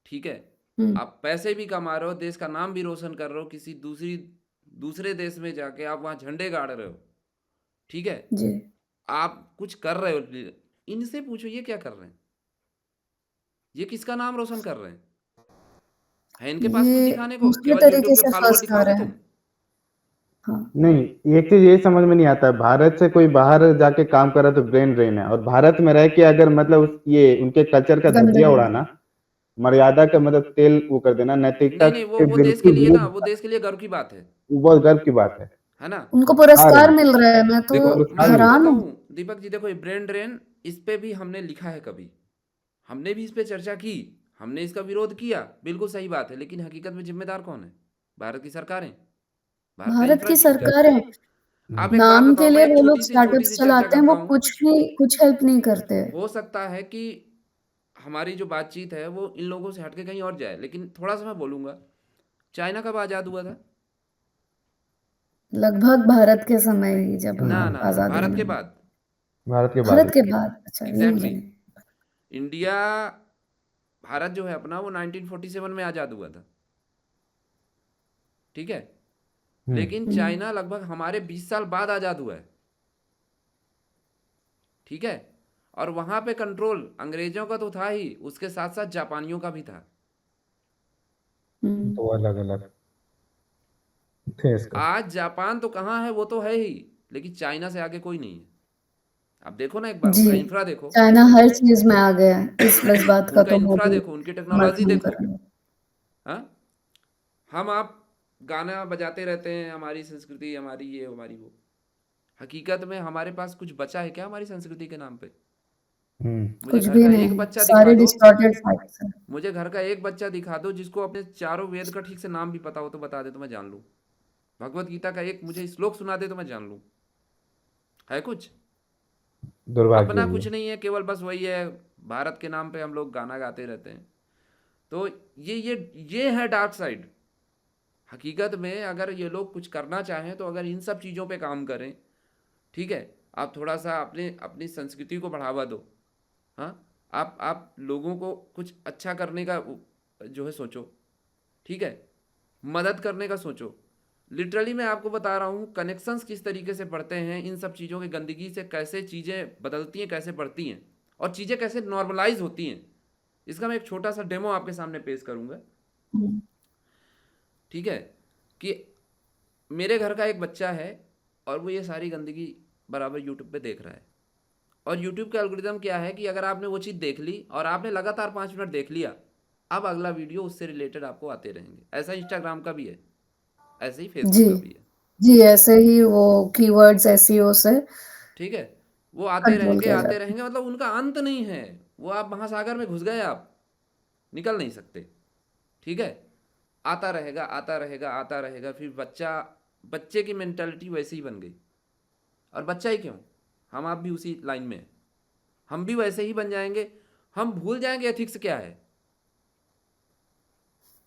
ठीक है। हुँ, आप पैसे भी कमा रहे हो, देश का नाम भी रोशन कर रहे हो, किसी दूसरे देश में जाके आप वहाँ झंडे गाड़ रहे हो, ठीक है। जी। आप कुछ कर रहे हो, इनसे पूछो ये क्या कर रहे हैं, ये किसका नाम रोशन कर रहे हैं? है इनके पास कुछ ये दिखाने को? दूसरे केवल यूट्यूब तरीके पे से फॉलोअर फँस आ दिखाओगे रहे तुम? हैं। हाँ, नहीं, एक चीज ये समझ में नहीं आता है, भारत से कोई बाहर जाके काम कर रहा है तो ब्रेन ड्रेन है, और भारत में रह के अगर मतलब ये उनके कल्चर का धज्जियां गंदगी। उड़ाना, मर्यादा का मतलब तेल वो कर देना, नैतिकता नहीं नहीं, के वो देश के बिल्कुल लिए ना, वो विरुद्ध, देश के लिए गर्व की बात वो बहुत गर्व की बात है ना। उनको आ रहे पुरस्कार हैं, मिल रहा है, मैं तो देखो मैं पुरस्कार आपको मिल हैरान हूँ। बताऊं दीपक जी, देखो ये ब्रेन ड्रेन, इस पे भी हमने लिखा है कभी, हमने भी इस पे चर्चा की, हमने इसका विरोध किया, बिल्कुल सही बात है, लेकिन हकीकत में जिम्मेदार कौन है? भारत की सरकारें, भारत का भारत की इंफ्रास्ट्रक्चर। सरकार है, आप एक बात नाम बताओ, के मैं लिए एक वो लोग छोटी स्टार्टअप्स सी चर्चा चलाते हैं, करता वो हूँ। कुछ हेल्प नहीं करते। हो सकता है कि हमारी जो बातचीत है वो इन लोगों से हटके कहीं और जाए, लेकिन थोड़ा सा मैं बोलूंगा, चाइना कब आज़ाद हुआ था? लगभग भारत के समय ही जब ना हाँ, ना ना, आज़ादी भारत के मिली। बाद। भारत के बाद भारत के बाद, अच्छा ये मुझे एग्जैक्टली, नहीं। इंडिया, भारत जो है अपना वो 1947 में आज़ाद हुआ था, ठीक है। लेकिन हुँ, चाइना लगभग हमारे 20 साल बाद आज़ाद हुआ है, ठीक है। और वहाँ पे कंट्रोल अंग्रेजों का तो था ही, उसके साथ साथ जापानियों का भी था। हुँ, दो अलग अलग थे इसका। आज जापान तो कहाँ है, वो तो है ही, लेकिन चाइना से आगे कोई नहीं है। आप देखो ना, एक बार जी, उनका इंफ्रा देखो, चाइना हर चीज़ में आ गया है, इस बात का उनका तो मैं इंफ्रा भी देखो, उनकी टेक्नोलॉजी समर्थन देखो। करूँगी। हाँ, हम आप गाना बजाते रहते हैं, हमारी संस्कृति, हमारी ये, हमारी वो। हकीकत में हमारे पास कुछ बचा है क्या हमारी संस्कृति के नाम पे? मुझे कुछ घर भी का एक नहीं, बच्चा दिखा सारे दो, डिस्टॉर्टेड फैक्ट्स हैं। मुझे घर का एक बच्चा दिखा दो जिसको अपने चारों वेद का ठीक से नाम भी पता हो, तो बता दे तो मैं जान लूँ। भगवत गीता का एक मुझे श्लोक सुना दे तो मैं जान लूँ। है कुछ? दुर्भाग्य अपना है कुछ ये। नहीं है, केवल बस वही है, भारत के नाम पे हम लोग गाना गाते रहते हैं। तो ये है डार्क साइड। हकीकत में अगर ये लोग कुछ करना चाहें, तो अगर इन सब चीज़ों पे काम करें, ठीक है, आप थोड़ा सा अपने अपनी संस्कृति को बढ़ावा दो। हाँ, आप लोगों को कुछ अच्छा करने का जो है सोचो, ठीक है, मदद करने का सोचो। लिटरली मैं आपको बता रहा हूँ, कनेक्शंस किस तरीके से बढ़ते हैं इन सब चीज़ों की गंदगी से, कैसे चीज़ें बदलती हैं, कैसे बढ़ती हैं, और चीज़ें कैसे नॉर्मलाइज होती हैं। इसका मैं एक छोटा सा डेमो आपके सामने पेश करूँगा, हुँ, ठीक है। कि मेरे घर का एक बच्चा है, और वो ये सारी गंदगी बराबर यूट्यूब पे देख रहा है। और यूट्यूब का एल्गोरिदम क्या है कि अगर आपने वो चीज़ देख ली और आपने लगातार 5 मिनट देख लिया, अब अगला वीडियो उससे रिलेटेड आपको आते रहेंगे। ऐसा इंस्टाग्राम का भी है, ऐसे ही जी, फेसबुक का भी है, जी, ऐसे ही वो कीवर्ड्स एसईओ से ठीक है। वो कंट्रोल किया आते जाता है। रहेंगे, मतलब उनका अंत नहीं है। वो आप महासागर में घुस गए, आप निकल नहीं सकते, ठीक है। आता रहेगा, आता रहेगा, आता रहेगा, फिर बच्चे की मेंटालिटी वैसे ही बन गई। और बच्चा ही क्यों, हम आप भी उसी लाइन में हैं। हम भी वैसे ही बन जाएंगे, हम भूल जाएंगे एथिक्स क्या है।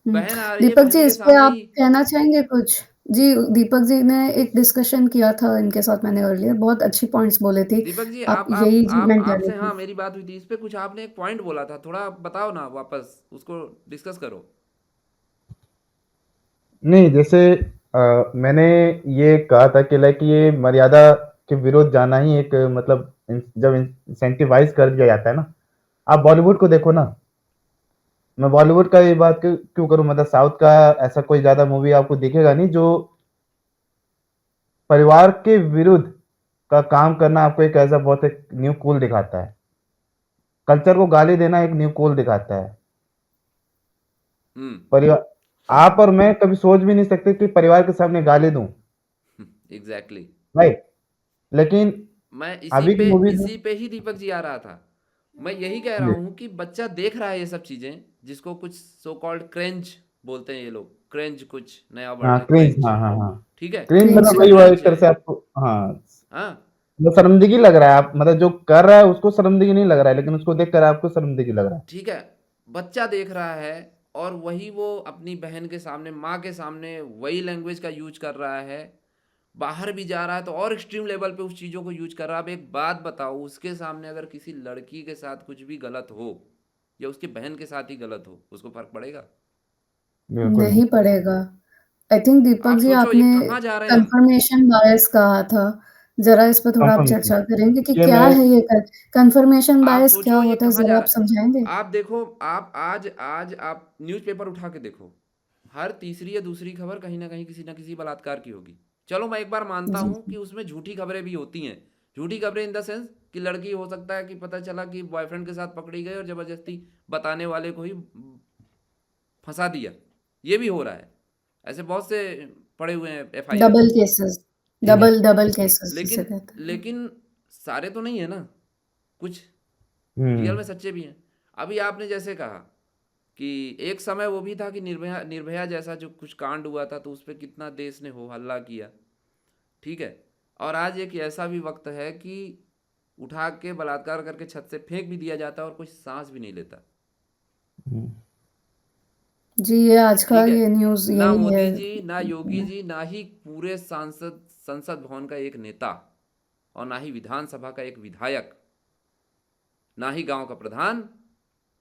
हुँ, बहन आ रही है, दीपक बहन जी के इस पे सामने आप ही, कहना चाहेंगे कुछ? जी, दीपक जी ने एक डिस्कशन किया था इनके साथ मैंने अर्लियर, बहुत अच्छी पॉइंट्स बोले थे। दीपक जी, आप यही जी आप आपसे, हाँ मेंटालिटी मेरी बात हुई थी इस पे, कुछ आपने एक पॉइंट बोला था, थोड़ा बताओ ना वापस, उसको डिस्कस करो। नहीं, जैसे मैंने ये कहा था कि लाइक ये मर्यादा के विरुद्ध जाना ही एक मतलब जब इंसेंटिवाइज कर दिया जाता है ना, आप बॉलीवुड को देखो ना। मैं बॉलीवुड का ये बात क्यों करूं, मतलब साउथ का ऐसा कोई ज्यादा मूवी आपको दिखेगा नहीं जो परिवार के विरुद्ध का काम करना आपको एक ऐसा बहुत एक न्यू कूल दिखाता है। कल्चर को गाली देना एक न्यू कूल दिखाता है। हम्म। परिवार, आप और मैं कभी सोच भी नहीं सकते कि परिवार के सामने गाली दूं, एग्जैक्टली। राइट। लेकिन मैं अभी की मूवीज में इसी पे ही दीपक जी आ रहा था। मैं यही कह रहा जी, हूँ कि बच्चा देख रहा है ये सब चीजें, जिसको कुछ सो कॉल्ड क्रेंज बोलते हैं ये लोग। क्रेंज कुछ नया वर्ड हाँ है, क्रिंज, क्रेंज। हाँ हाँ हाँ, ठीक है। क्रिंज क्रिंज मतलब ये वही हुआ एक क्रेंज तरह है। से आपको, हाँ, हाँ। वो शर्मिंदगी लग रहा है, आप मतलब जो कर रहा है उसको शर्मिंदगी नहीं लग रहा है, लेकिन उसको देख कर आपको शर्मिंदगी लग रहा है। ठीक है। बच्चा देख रहा है, और वही वो अपनी बहन के सामने, माँ के सामने वही लैंग्वेज का यूज कर रहा है। बाहर भी जा रहा है तो और एक्सट्रीम लेवल पे उस चीज़ों को यूज कर रहा है। अब एक बात बताओ, उसके सामने अगर किसी लड़की के साथ कुछ भी गलत हो, या उसकी बहन के साथ ही गलत हो, उसको फर्क पड़ेगा? बिल्कुल नहीं। नहीं पड़ेगा। आई थिंक दीपक आप जी सोचो ये आपने कहाँ जा रहे हैं हम। कंफर्मेशन बायस कहा था। ज़रा इस पे थोड़ा आप कंफर्मेशन, चर्चा करेंगे कि ये क्या मैं, है ये कंफर्मेशन आप बायस क्या सोचो ये होता है, कहाँ ज़रा जा आप समझाएँगे? रहा। आप देखो, आप आज आज आप न्यूज़पेपर उठा के देखो, हर तीसरी या दूसरी खबर कहीं ना कहीं किसी ना किसी बलात्कार की होगी। चलो मैं एक बार मानता जी, हूँ कि उसमें झूठी खबरें भी होती हैं। झूठी खबरें इन द सेंस कि लड़की हो सकता है कि पता चला कि बॉयफ्रेंड के साथ पकड़ी गई और ज़बरदस्ती बताने वाले को ही फंसा दिया। ये भी हो रहा है। ऐसे बहुत से पड़े हुए हैं एफआईआर। डबल केसेस, ठीक है। डबल केसेस जिसे लेकिन कहते हैं। लेकिन सारे तो नहीं है ना, कुछ रियल हम्म, में सच्चे भी हैं। अभी आपने जैसे कहा कि एक समय वो भी था कि निर्भया निर्भया जैसा जो कुछ कांड हुआ था, तो उस पर कितना देश ने हो हल्ला किया। ठीक है। और आज एक ऐसा भी वक्त है कि उठा के बलात्कार करके छत से फेंक भी दिया जाता है और कोई सांस भी नहीं लेता। हम्म, जी, ये आज का ठीक है। ये न्यूज़ ना यही है। मोदी जी, ना योगी जी, ना ही पूरे संसद भवन का एक नेता, और ना ही विधानसभा का एक विधायक, ना ही गांव का प्रधान,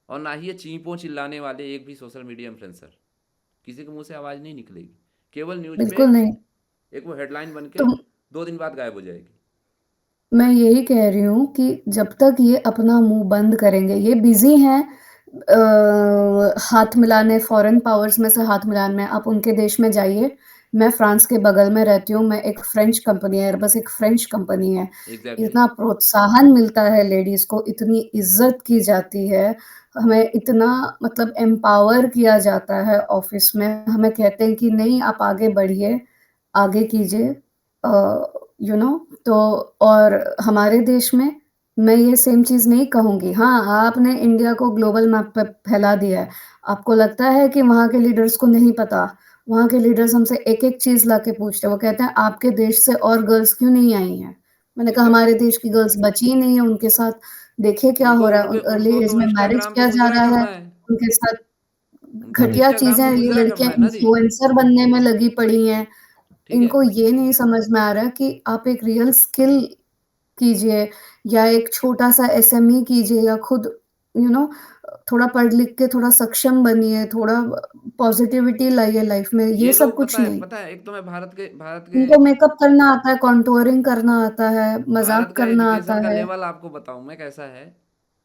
और ना ही ये चींपों चिल्लाने वाले एक भी सोशल मीडिया इन्फ्लुएंसर, किसी के मुंह से आवाज़ नहीं निकलेगी। केवल न्यूज पे बिल्कुल नहीं। एक वो हेडलाइन बन के तो 2 दिन बाद गायब हो जाएगी। मैं यही कह रही हूँ कि जब तक ये अपना मुँह बंद करेंगे, ये बिज़ी हैं हाथ मिलाने, फॉरेन पावर्स में से हाथ मिलाने में। आप उनके देश में जाइए, मैं फ्रांस के बगल में रहती हूँ, मैं एक फ्रेंच कंपनी है, एयरबस एक फ्रेंच कंपनी है। एग्जैक्टली। इतना प्रोत्साहन मिलता है लेडीज़ को, इतनी इज़्ज़त की जाती है, हमें इतना मतलब एम्पावर किया जाता है ऑफ़िस में, हमें कहते हैं कि नहीं आप आगे बढ़िए, आगे कीजिए यू नो तो और हमारे देश में मैं ये सेम चीज़ नहीं कहूँगी। हाँ, आपने इंडिया को ग्लोबल मैप पे फैला दिया है। आपको लगता है कि वहाँ के लीडर्स को नहीं पता? वहाँ के लीडर्स हमसे एक-एक चीज़ लाके पूछते हैं। वो कहते हैं, "आपके देश से और गर्ल्स क्यों नहीं आई हैं?" मैंने कहा, "हमारे एग्जैक्टली। देश की गर्ल्स बची ही नहीं है उनके साथ। देखिए क्या हो उनको रहा है। उनके अर्ली उनको एज तो में मैरिज इंस्टाग्राम पे किया जा गुजरा रहा है। करना है। उनके साथ उनको तो हम्म, घटिया इंस्टाग्राम चीज़ें पे ये गुजरा लड़कियाँ करना है ना जी। इन्फ्लुएंसर बनने में लगी पड़ी हैं। ठीक है। इनको ये नहीं समझ में आ रहा कि आप एक रियल स्किल कीजिए या एक छोटा-सा एसएमई कीजिए या खुद यू नो थोड़ा पढ़ लिख के थोड़ा सक्षम बनिए, थोड़ा पॉज़िटिविटी लाइए लाइफ़ में, ये ये सब लोग कुछ नहीं। पता है, एक तो मैं भारत के उनको मेकअप करना आता है, कॉन्टूरिंग करना आता है, भारत मज़ाक का करना आता एजुकेशन का है। लेवल आपको बताऊं मैं कैसा है।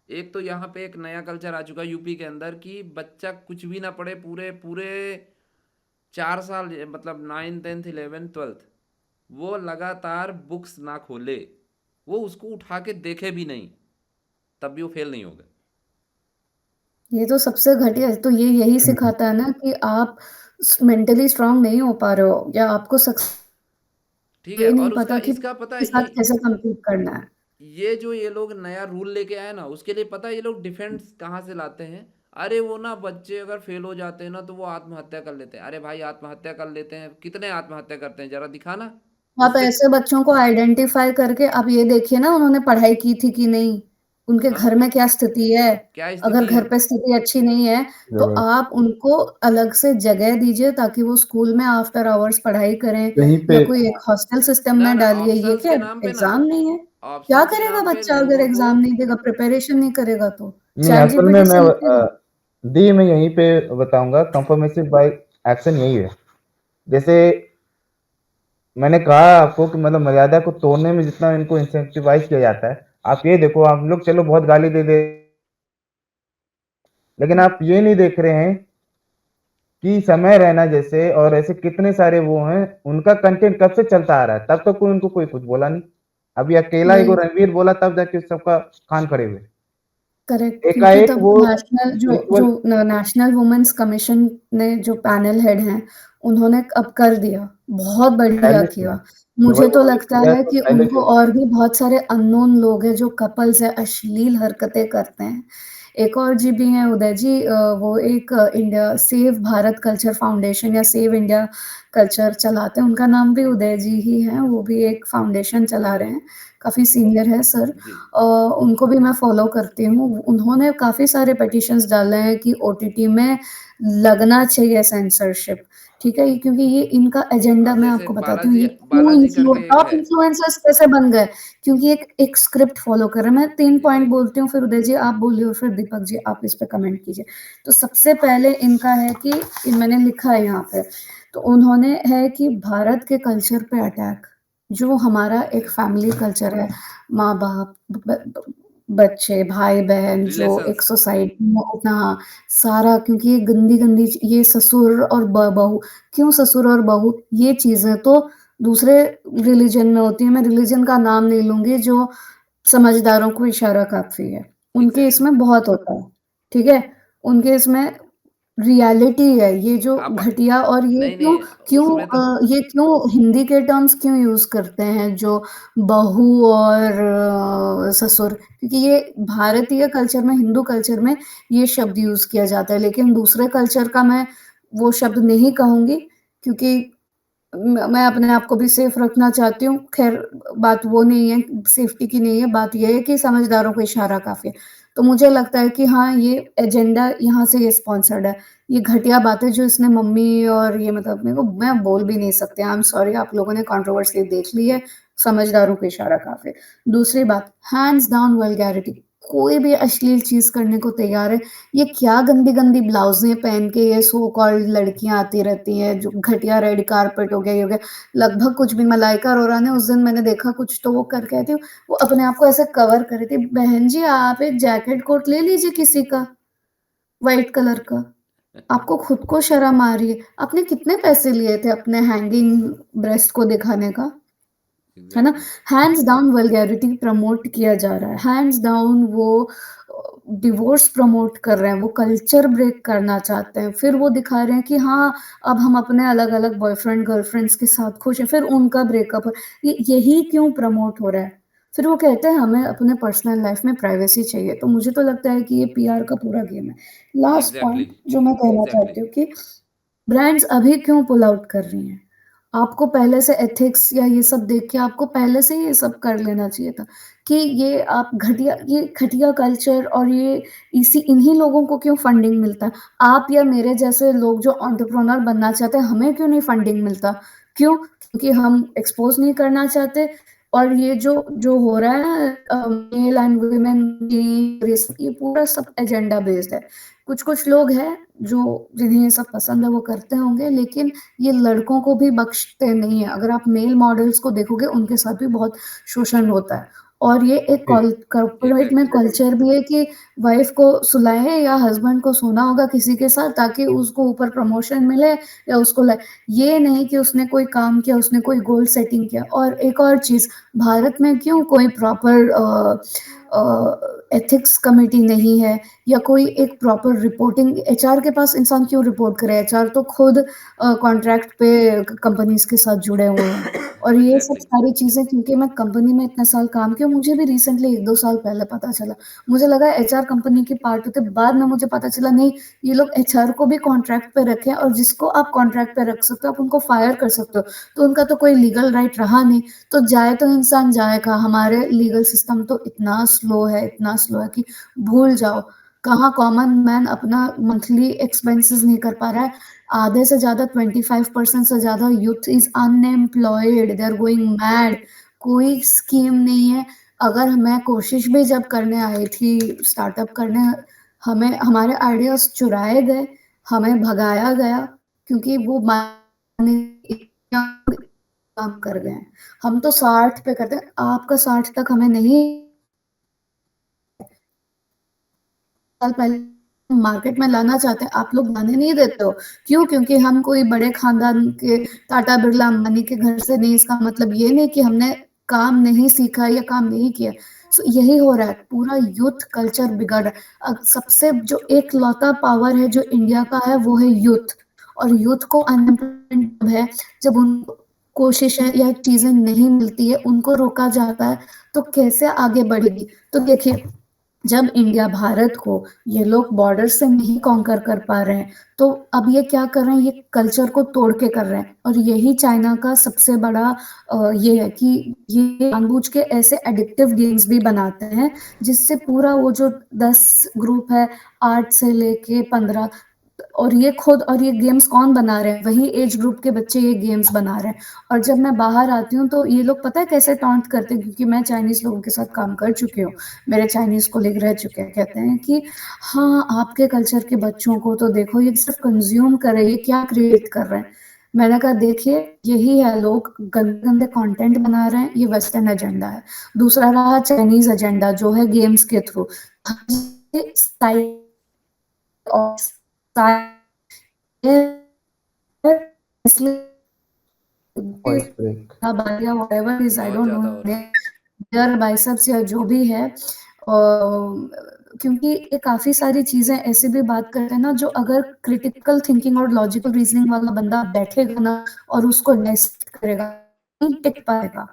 एक तो यहाँ पे एक नया कल्चर आ चुका है यूपी के अंदर कि बच्चा कुछ भी ना पढ़े, पूरे पूरे 4 साल, मतलब 9th 10th 11th 12th, वो लगातार बुक्स ना खोले, वो उसको उठा के देखे भी नहीं, तब भी वो फेल नहीं होगा। ये तो सबसे घटिया तो ये यही हम्म, सिखाता है ना कि आप मेंटली स्ट्रांग नहीं हो पा रहे हो या आपको ठीक है। ये नहीं और उसका पता कि इसका पता के है साथ कैसे कम्पीट करना है। ये जो ये लोग नया रूल लेके आए ना, उसके लिए पता है ये लोग डिफेंस कहाँ से लाते हैं। अरे वो ना बच्चे अगर फेल हो जाते हैं ना तो वो आत्महत्या कर लेते हैं। अरे भाई, आत्महत्या कर लेते हैं, कितने आत्महत्या करते हैं जरा दिखाना। आप उससे ऐसे बच्चों को आइडेंटिफ़ाई करके आप ये देखिए ना उन्होंने पढ़ाई की थी कि नहीं? उनके हाँ, घर में क्या स्थिति है? क्या अगर स्थिति है। घर पे स्थिति अच्छी नहीं है, तो जरूर, आप उनको अलग से जगह दीजिए ताकि वो स्कूल में आफ्टर आवर्स पढ़ाई करें कहीं या पे, कोई एक हॉस्टल सिस्टम ना में ना, डालिए। ये ऑप्शंस क्या के नाम पे ना, एग्ज़ाम नहीं है? क्या ऑप्शंस के करेगा नाम पे बच्चा अगर लोगों को। एग्ज़ाम नहीं देगा, प्रिपरेशन नहीं करेगा तो? नहीं चैट असल में जीपीटी मैं से लिखेगा। दी मैं यहीं पे बताऊंगा, कंफर्मेसिव बाय एक्शन यही है। जैसे मैंने कहा आपको कि मतलब मर्यादा को तोड़ने में जितना इनको इंसेंटिवाइज किया जाता है, आप ये देखो, हम लोग चलो बहुत गाली दे दे, लेकिन आप ये नहीं देख रहे हैं कि समय रैना जैसे और ऐसे कितने सारे वो हैं, उनका कंटेंट कब से चलता आ रहा है, तब तक कोई उनको कोई कुछ बोला नहीं। अभी अकेला एगो वही रणवीर बोला तब जाके सबका कान खड़े हुए। करेक्ट, क्योंकि एकाएक तब वो नेशनल जो रिचुअल जो नेशनल वुमेन्स कमीशन ने जो पैनल हेड हैं, उन्होंने अब कर दिया, बहुत बढ़िया पहले किया। किया। मैं मुझे वही तो बोलूँगा लगता किया है तो कि पहले उनको किया। और भी बहुत सारे अननोन लोग हैं जो कपल्स हैं, अश्लील हरकतें करते हैं। एक और जी भी हैं उदय जी, वो एक India save Bharat culture foundation या सेव इंडिया कल्चर चलाते हैं, उनका नाम भी उदय जी ही है, वो भी एक फाउंडेशन चला रहे हैं, काफ़ी सीनियर है सर। जी। उनको भी मैं फ़ॉलो करती हूँ। उन्होंने काफ़ी सारे पिटिशंस डाले हैं कि ओटीटी में लगना चाहिए सेंसरशिप, ठीक है? क्योंकि ये इनका एजेंडा, अब मैं जैसे आपको बताती हूँ, बालाजी ये क्यों बालाजी करके एक टॉप है। इन्फ्लुएंसर्स कैसे बन गए? क्योंकि एक स्क्रिप्ट फ़ॉलो कर रहे हैं। मैं 3 पॉइंट एग्ज़ैक्टली। बोलती हूँ, फिर उदय जी आप बोलिए और फिर दीपक जी आप इस पे कमेंट कीजिए। तो सबसे पहले इनका है कि मैंने लिखा है यहाँ पे, तो उन्होंने है कि भारत के कल्चर पे अटैक, जो हमारा एक एग्ज़ैक्टली। फैमिली कल्चर है, माँ-बाप, ब बच्चे, भाई-बहन, जो एक रिलेशंस। सोसाइटी में उतना सारा, क्योंकि ये गंदी-गंदी ये ससुर और बहू, क्यों ससुर और बहू, ये चीज़ें तो दूसरे रिलिजन में होती हैं, मैं रिलिजन का नाम नहीं लूँगी, जो समझदारों को इशारा काफ़ी है। उनके एग्ज़ैक्टली। इसमें बहुत होता है, ठीक है? उनके इसमें रियलिटी है, ये जो आप घटिया, और ये नहीं, नहीं, उसमें तो ये क्यों हिंदी के टर्म्स क्यों यूज़ करते हैं, जो बहू और ससुर, क्योंकि ये भारतीय कल्चर में, हिंदू कल्चर में ये शब्द यूज़ किया जाता है, लेकिन दूसरे कल्चर का मैं वो शब्द नहीं कहूँगी, क्योंकि मैं अपने आप को भी सेफ रखना चाहती हूँ। ख़ैर, बात वो नहीं है, सेफ्टी की नहीं है, बात ये है कि समझदारों को इशारा काफ़ी है। तो मुझे लगता है कि हाँ, ये एजेंडा यहाँ से ये स्पॉन्सर्ड है। ये घटिया बातें जो इसने मम्मी और ये, मतलब मेरे को, मैं बोल भी नहीं सकती, आई एम सॉरी, आप लोगों ने कंट्रोवर्सी देख ली है, समझदारों को इशारा काफ़ी है। दूसरी बात, हैंड्स डाउन वल्गैरिटी, कोई भी अश्लील चीज़ करने को तैयार है। ये क्या गंदी-गंदी ब्लाउज़ें पहन के ये सो कॉल्ड लड़कियाँ आती रहती हैं, जो घटिया रेड कार्पेट हो गया, ये हो गया, लगभग कुछ भी। मलाइका अरोड़ा ने उस दिन मैंने देखा कुछ, तो वो करके आई थी, वो अपने आप को ऐसे कवर कर रही थी। बहन जी, आप एक जैकेट कोट ले लीजिए किसी का, व्हाइट कलर का। आपको खुद को शर्म आ रही है। आपने कितने पैसे लिए थे अपने हैंगिंग ब्रेस्ट को दिखाने का? है ना? Exactly. Hands down vulgarity promote किया जा रहा है। हैंड्स डाउन वो डिवोर्स प्रमोट कर रहे हैं, वो कल्चर ब्रेक करना चाहते हैं। फिर वो दिखा रहे हैं कि हाँ, अब हम अपने अलग-अलग बॉयफ्रेंड, गर्लफ्रेंड्स के साथ खुश हैं, फिर उनका ब्रेकअप, ये यही क्यों प्रमोट हो रहा है? फिर वो कहते हैं हमें अपने पर्सनल लाइफ में प्राइवेसी चाहिए। तो मुझे तो लगता है कि ये पीआर का पूरा गेम है। Last exactly. पॉइंट जो मैं कहना एग्ज़ैक्टली। चाहती हूँ कि ब्रांड्स अभी क्यों पुल आउट कर रही हैं? आपको पहले से एथिक्स या ये सब देख के आपको पहले से ही ये सब कर लेना चाहिए था, कि ये आप घटिया, ये घटिया कल्चर, और ये इसी इन्हीं लोगों को क्यों फंडिंग मिलता है? आप या मेरे जैसे लोग जो एंटरप्रेन्योर बनना चाहते हैं, हमें क्यों नहीं फंडिंग मिलता? क्यों? क्योंकि हम एक्सपोज़ नहीं करना चाहते, और ये जो जो हो रहा है मेल एंड वुमेन ये पूरा सब एजेंडा बेस्ड है। कुछ-कुछ लोग हैं जो, जिन्हें ये सब पसंद है, वो करते होंगे, लेकिन ये लड़कों को भी बख्शते नहीं हैं। अगर आप मेल मॉडल्स को देखोगे, उनके साथ भी बहुत शोषण होता है, और ये एक जी, कॉर्पोरेट में एग्ज़ैक्टली। कल्चर भी है कि वाइफ को सुलाएँ या हस्बैंड को सोना होगा किसी के साथ, ताकि उसको ऊपर प्रमोशन मिले या उसको ये नहीं कि उसने कोई काम किया, उसने कोई गोल सेटिंग किया। और एक और चीज़, भारत में क्यों कोई प्रॉपर एथिक्स कमिटी नहीं है, या कोई एक प्रॉपर रिपोर्टिंग, एचआर के पास इंसान क्यों रिपोर्ट करे? एचआर तो खुद कॉन्ट्रैक्ट पे कंपनीज़ के साथ जुड़े हुए हैं। और ये सब एग्ज़ैक्टली। सारी चीज़ें, क्योंकि मैं कंपनी में इतने साल काम किया, मुझे भी रिसेंटली 1-2 साल पहले पता चला। मुझे लगा एचआर कंपनी की पार्ट होते, बाद में मुझे पता चला नहीं, ये लोग एचआर को भी कॉन्ट्रैक्ट पे रखे हैं, और जिसको आप कॉन्ट्रैक्ट पे रख सकते हो, आप उनको फायर कर सकते हो। तो उनका तो कोई लीगल राइट रहा नहीं, तो जाए तो इंसान जाए कहाँ? हमारे लीगल सिस्टम तो इतना स्लो है कि भूल जाओ। कहाँ कॉमन मैन अपना मंथली एक्सपेंसेस नहीं कर पा रहा है। आधे से ज़्यादा 25% से ज़्यादा youth is unemployed, they are going mad. कोई स्कीम नहीं है। अगर मैं कोशिश भी जब करने आई थी स्टार्टअप करने, हमें हमारे आइडियाज़ चुराए गए, हमें भगाया गया, क्योंकि वो काम कर गए हैं। हम तो 60 पे करते हैं, आपका 60 तक हमें नहीं, साल पहले मार्केट में लाना चाहते हैं, आप लोग लाने नहीं देते हो। क्यों? क्योंकि हम कोई बड़े खानदान के, टाटा, बिरला, अंबानी के घर से नहीं। इसका मतलब ये नहीं कि हमने काम नहीं सीखा या काम नहीं किया। सो यही हो रहा है, पूरा यूथ कल्चर बिगड़ रहा है। सबसे जो एकलौता पावर है जो इंडिया का है वो है यूथ, और यूथ को अनएम्प्लॉयमेंट है जब उनको कोशिशें या चीज़ें नहीं मिलती है, उनको रोका जाता है, तो कैसे आगे बढ़ेगी? तो देखिए, जब इंडिया भारत को ये लोग बॉर्डर से नहीं कॉन्कर कर पा रहे हैं, तो अब ये क्या कर रहे हैं, ये कल्चर को तोड़ के कर रहे हैं। और यही चाइना का सबसे बड़ा ये है कि ये जानबूझ के ऐसे एडिक्टिव गेम्स भी बनाते हैं, जिससे पूरा वो जो 10 ग्रुप है, 8 से लेके 15, और ये गेम्स कौन बना रहे हैं? वही एज ग्रुप के बच्चे ये गेम्स बना रहे हैं। और जब मैं बाहर आती हूँ तो ये लोग पता है कैसे टॉन्ट करते हैं, क्योंकि मैं चाइनीज़ लोगों के साथ काम कर चुकी हूँ, मेरे चाइनीज़ कोलीग रह चुके हैं, कहते हैं कि हाँ, आपके कल्चर के बच्चों को तो देखो, ये सिर्फ़ कंज़्यूम कर रहे हैं, ये क्या क्रिएट कर रहे हैं? मैंने कहा देखिए, यही है, लोग गंदे-गंदे कंटेंट बना रहे हैं, ये वेस्टर्न एजेंडा है। दूसरा रहा चाइनीज़ एजेंडा जो है गेम्स के थ्रू। ये साइड और इसलिए वॉइस ब्रेक। व्हाटएवर इज़, आई बहुत डोंट ज़्यादा हो नो, रहा है। देयर बाइसेप्स या जो भी है, क्योंकि ये काफ़ी सारी चीज़ें ऐसे भी बात करते हैं ना, जो अगर क्रिटिकल थिंकिंग और लॉजिकल रीज़निंग वाला बंदा बैठेगा ना और उसको डाइसेक्ट करेगा, नहीं टिक पाएगा।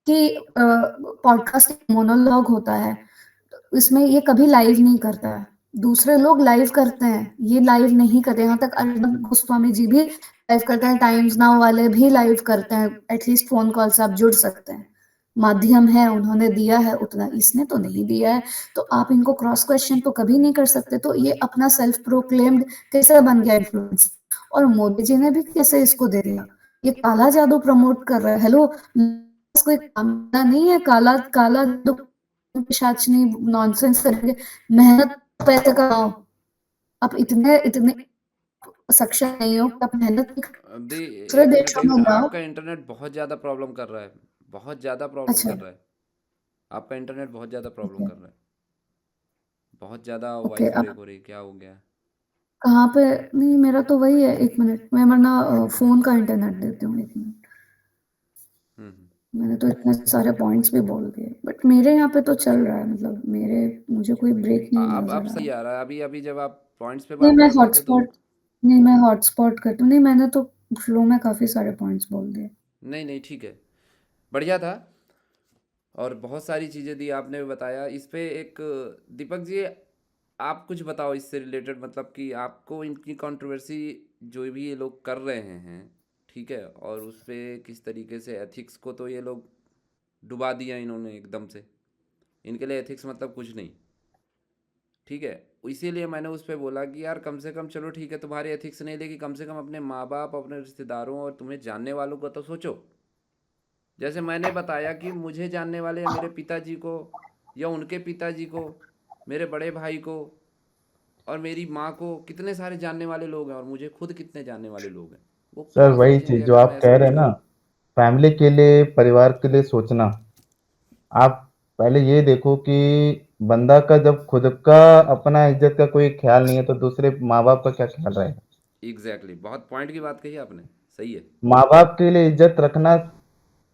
कि पॉडकास्ट मोनोलॉग होता है, तो इसमें ये कभी लाइव नहीं करता है। दूसरे लोग लाइव करते हैं, ये लाइव नहीं करते। यहाँ तक अर्नब गोस्वामी जी भी लाइव करते हैं, टाइम्स नाउ वाले भी लाइव करते हैं, एटलीस्ट फ़ोन कॉल से आप जुड़ सकते हैं। माध्यम है, उन्होंने दिया है उतना, इसने तो नहीं दिया है, तो आप इनको क्रॉस क्वेश्चन तो कभी नहीं कर सकते। तो ये अपना सेल्फ प्रोक्लेम्ड कैसे बन गया इन्फ्लुएंसर, और मोदी जी ने भी कैसे इसको दे दिया। ये काला जादू प्रमोट कर रहा है। हेलो, कोई काम धंधा नहीं है, काला काला जादू पिशाचनी नॉनसेंस करके मेहनत पैसे कमाओ। आप इतने इतने सक्षम नहीं हो कि आप मेहनत नहीं कर- अभी दूसरे एक मिनट, देशों एक में मिनट, जाओ। आपका इंटरनेट बहुत ज़्यादा प्रॉब्लम कर रहा है। बहुत ज़्यादा प्रॉब्लम अच्छा, कर रहा है। आपका इंटरनेट बहुत ज़्यादा प्रॉब्लम ओके, कर रहा है। बहुत ज़्यादा ओके, वॉइस ब्रेक अब हो रही है, क्या हो गया है? कहाँ पे? नहीं, मेरा तो वही है, 1 मिनट, मैं वरना फ़ोन का इंटरनेट देती हूँ, 1 मिनट। हुँ, हुँ। मैंने तो इतने सारे पॉइंट्स भी बोल दिए, बट मेरे यहाँ पे तो चल रहा है, मतलब मुझे कोई ब्रेक नहीं अब नज़र आ सही रहा। आ रहा है। अभी अभी जब आप पॉइंट्स पे नहीं, बात कर रहे थे तो मैं हॉटस्पॉट करती हूँ। नहीं, मैंने तो फ्लो में काफ़ी सारे पॉइंट्स बोल दिए। नहीं, नहीं, ठीक है। बढ़िया था। और बहुत सारी चीज़ें दी आपने भी बताया। इस पे एक दीपक जी, आप कुछ बताओ इससे रिलेटेड, मतलब कि आपको इनकी कंट्रोवर्सी जो भी ये लोग कर रहे हैं, ठीक है, और उस पे किस तरीके से एथिक्स को तो ये लोग डुबा दिया इन्होंने एकदम से। इनके लिए एथिक्स मतलब कुछ नहीं, ठीक है। इसीलिए मैंने उस पे बोला कि यार कम से कम चलो ठीक है, तुम्हारी एथिक्स नहीं, लेकिन कम से कम अपने माँ बाप, अपने रिश्तेदारों और तुम्हें जानने वालों का तो सोचो। जैसे मैंने बताया कि मुझे जानने वाले या मेरे पिताजी को या उनके पिताजी को, मेरे बड़े भाई को और मेरी माँ को कितने सारे जानने वाले लोग हैं, और मुझे खुद कितने जानने वाले लोग हैं। वो सर क्या वही सोचेंगे चीज जो अगर मैं आप ऐसा कह कुछ रहे हैं ना, करूँ? फैमिली के लिए, परिवार के लिए सोचना। आप पहले ये देखो कि बंदा का जब खुद का अपना इज्जत का कोई ख्याल नहीं है तो दूसरे माँ बाप का क्या ख्याल रहेगा। एग्जैक्टली, बहुत पॉइंट की बात कही आपने, सही है। माँ बाप के लिए इज्जत रखना,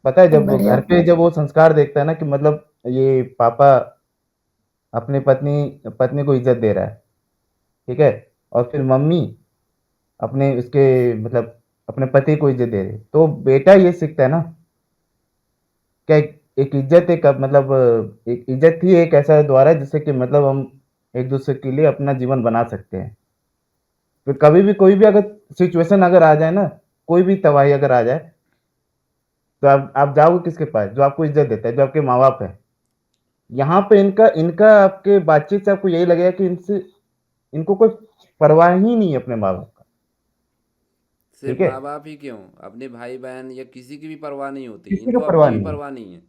पता है, जब वो बढ़िया घर पे बात। जब वो संस्कार देखता है ना कि मतलब ये पापा अपनी पत्नी पत्नी को इज्जत दे रहा है, ठीक है, और फिर मम्मी अपने उसके मतलब अपने पति को इज्जत दे रही है, तो बेटा ये सीखता है ना, क्या एक इज्जत, एक मतलब एक इज्जत ही एक ऐसा द्वार है जिससे कि मतलब हम एक दूसरे के लिए अपना जीवन बना सकते हैं। फिर कभी भी कोई भी अगर सिचुएशन अगर आ जाए ना, कोई भी तबाही अगर आ जाए, तो आप जाओगे किसके पास? जो आपको इज्जत देता है, जो आपके माँ बाप है। यहाँ पे इनका इनका आपके बातचीत से आपको यही लगेगा कि इनसे इनको कोई परवाह ही नहीं है अपने माँ बाप का। सिर्फ ठीक है, माँ बाप ही क्यों, अपने भाई बहन या किसी की भी परवाह नहीं होती, किसी को इनको परवाह अपनी भी नहीं है। परवाह नहीं है,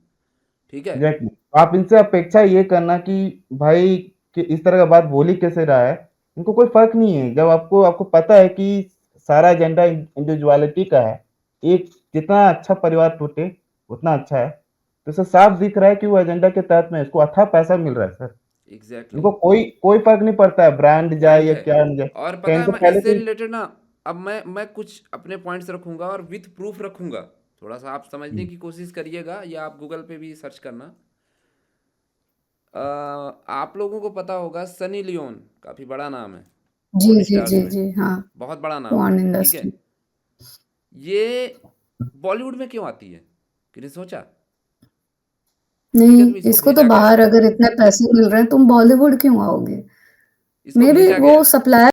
ठीक है। एग्जैक्टली, आप इनसे अपेक्षा ये करना कि भाई कि इस तरह का बात बोली कैसे रहा है, इनको कोई फर्क नहीं है। जब आपको आपको पता है कि सारा एजेंडा इंडिविजुअलिटी का है, एक जितना अच्छा परिवार टूटे उतना अच्छा है, तो इसे साफ दिख रहा है कि वो एजेंडा के तहत में इसको अच्छा पैसा मिल रहा है सर। एग्जैक्टली, इनको कोई कोई फर्क नहीं पड़ता है ब्रांड जाए पॉइंट या है। क्या न जाए, और क्या पता है, इनको मैं पहले इससे से। रिलेटेड ना, अब मैं कुछ अपने पॉइंट्स रखूंगा और विथ प्रूफ रखूंगा। थोड़ा सा आप समझने की कोशिश करिएगा, या आप गूगल पे भी सर्च करना। आप लोगों को पता होगा सनी लियोन, काफी बड़ा नाम है जी पॉर्न जी स्टार्स जी में, जी हाँ, बहुत बड़ा नाम है, पॉर्न ठीक है। इंडस्ट्री। ये बॉलीवुड में क्यों आती है, किसी सोचा? नहीं, हकीकत में इसको इसको तो भेजा गया बाहर है, अगर इतने पैसे मिल रहे हैं, तुम बॉलीवुड क्यों आओगे? इसको मे बी भेजा वो गया है। सप्लायर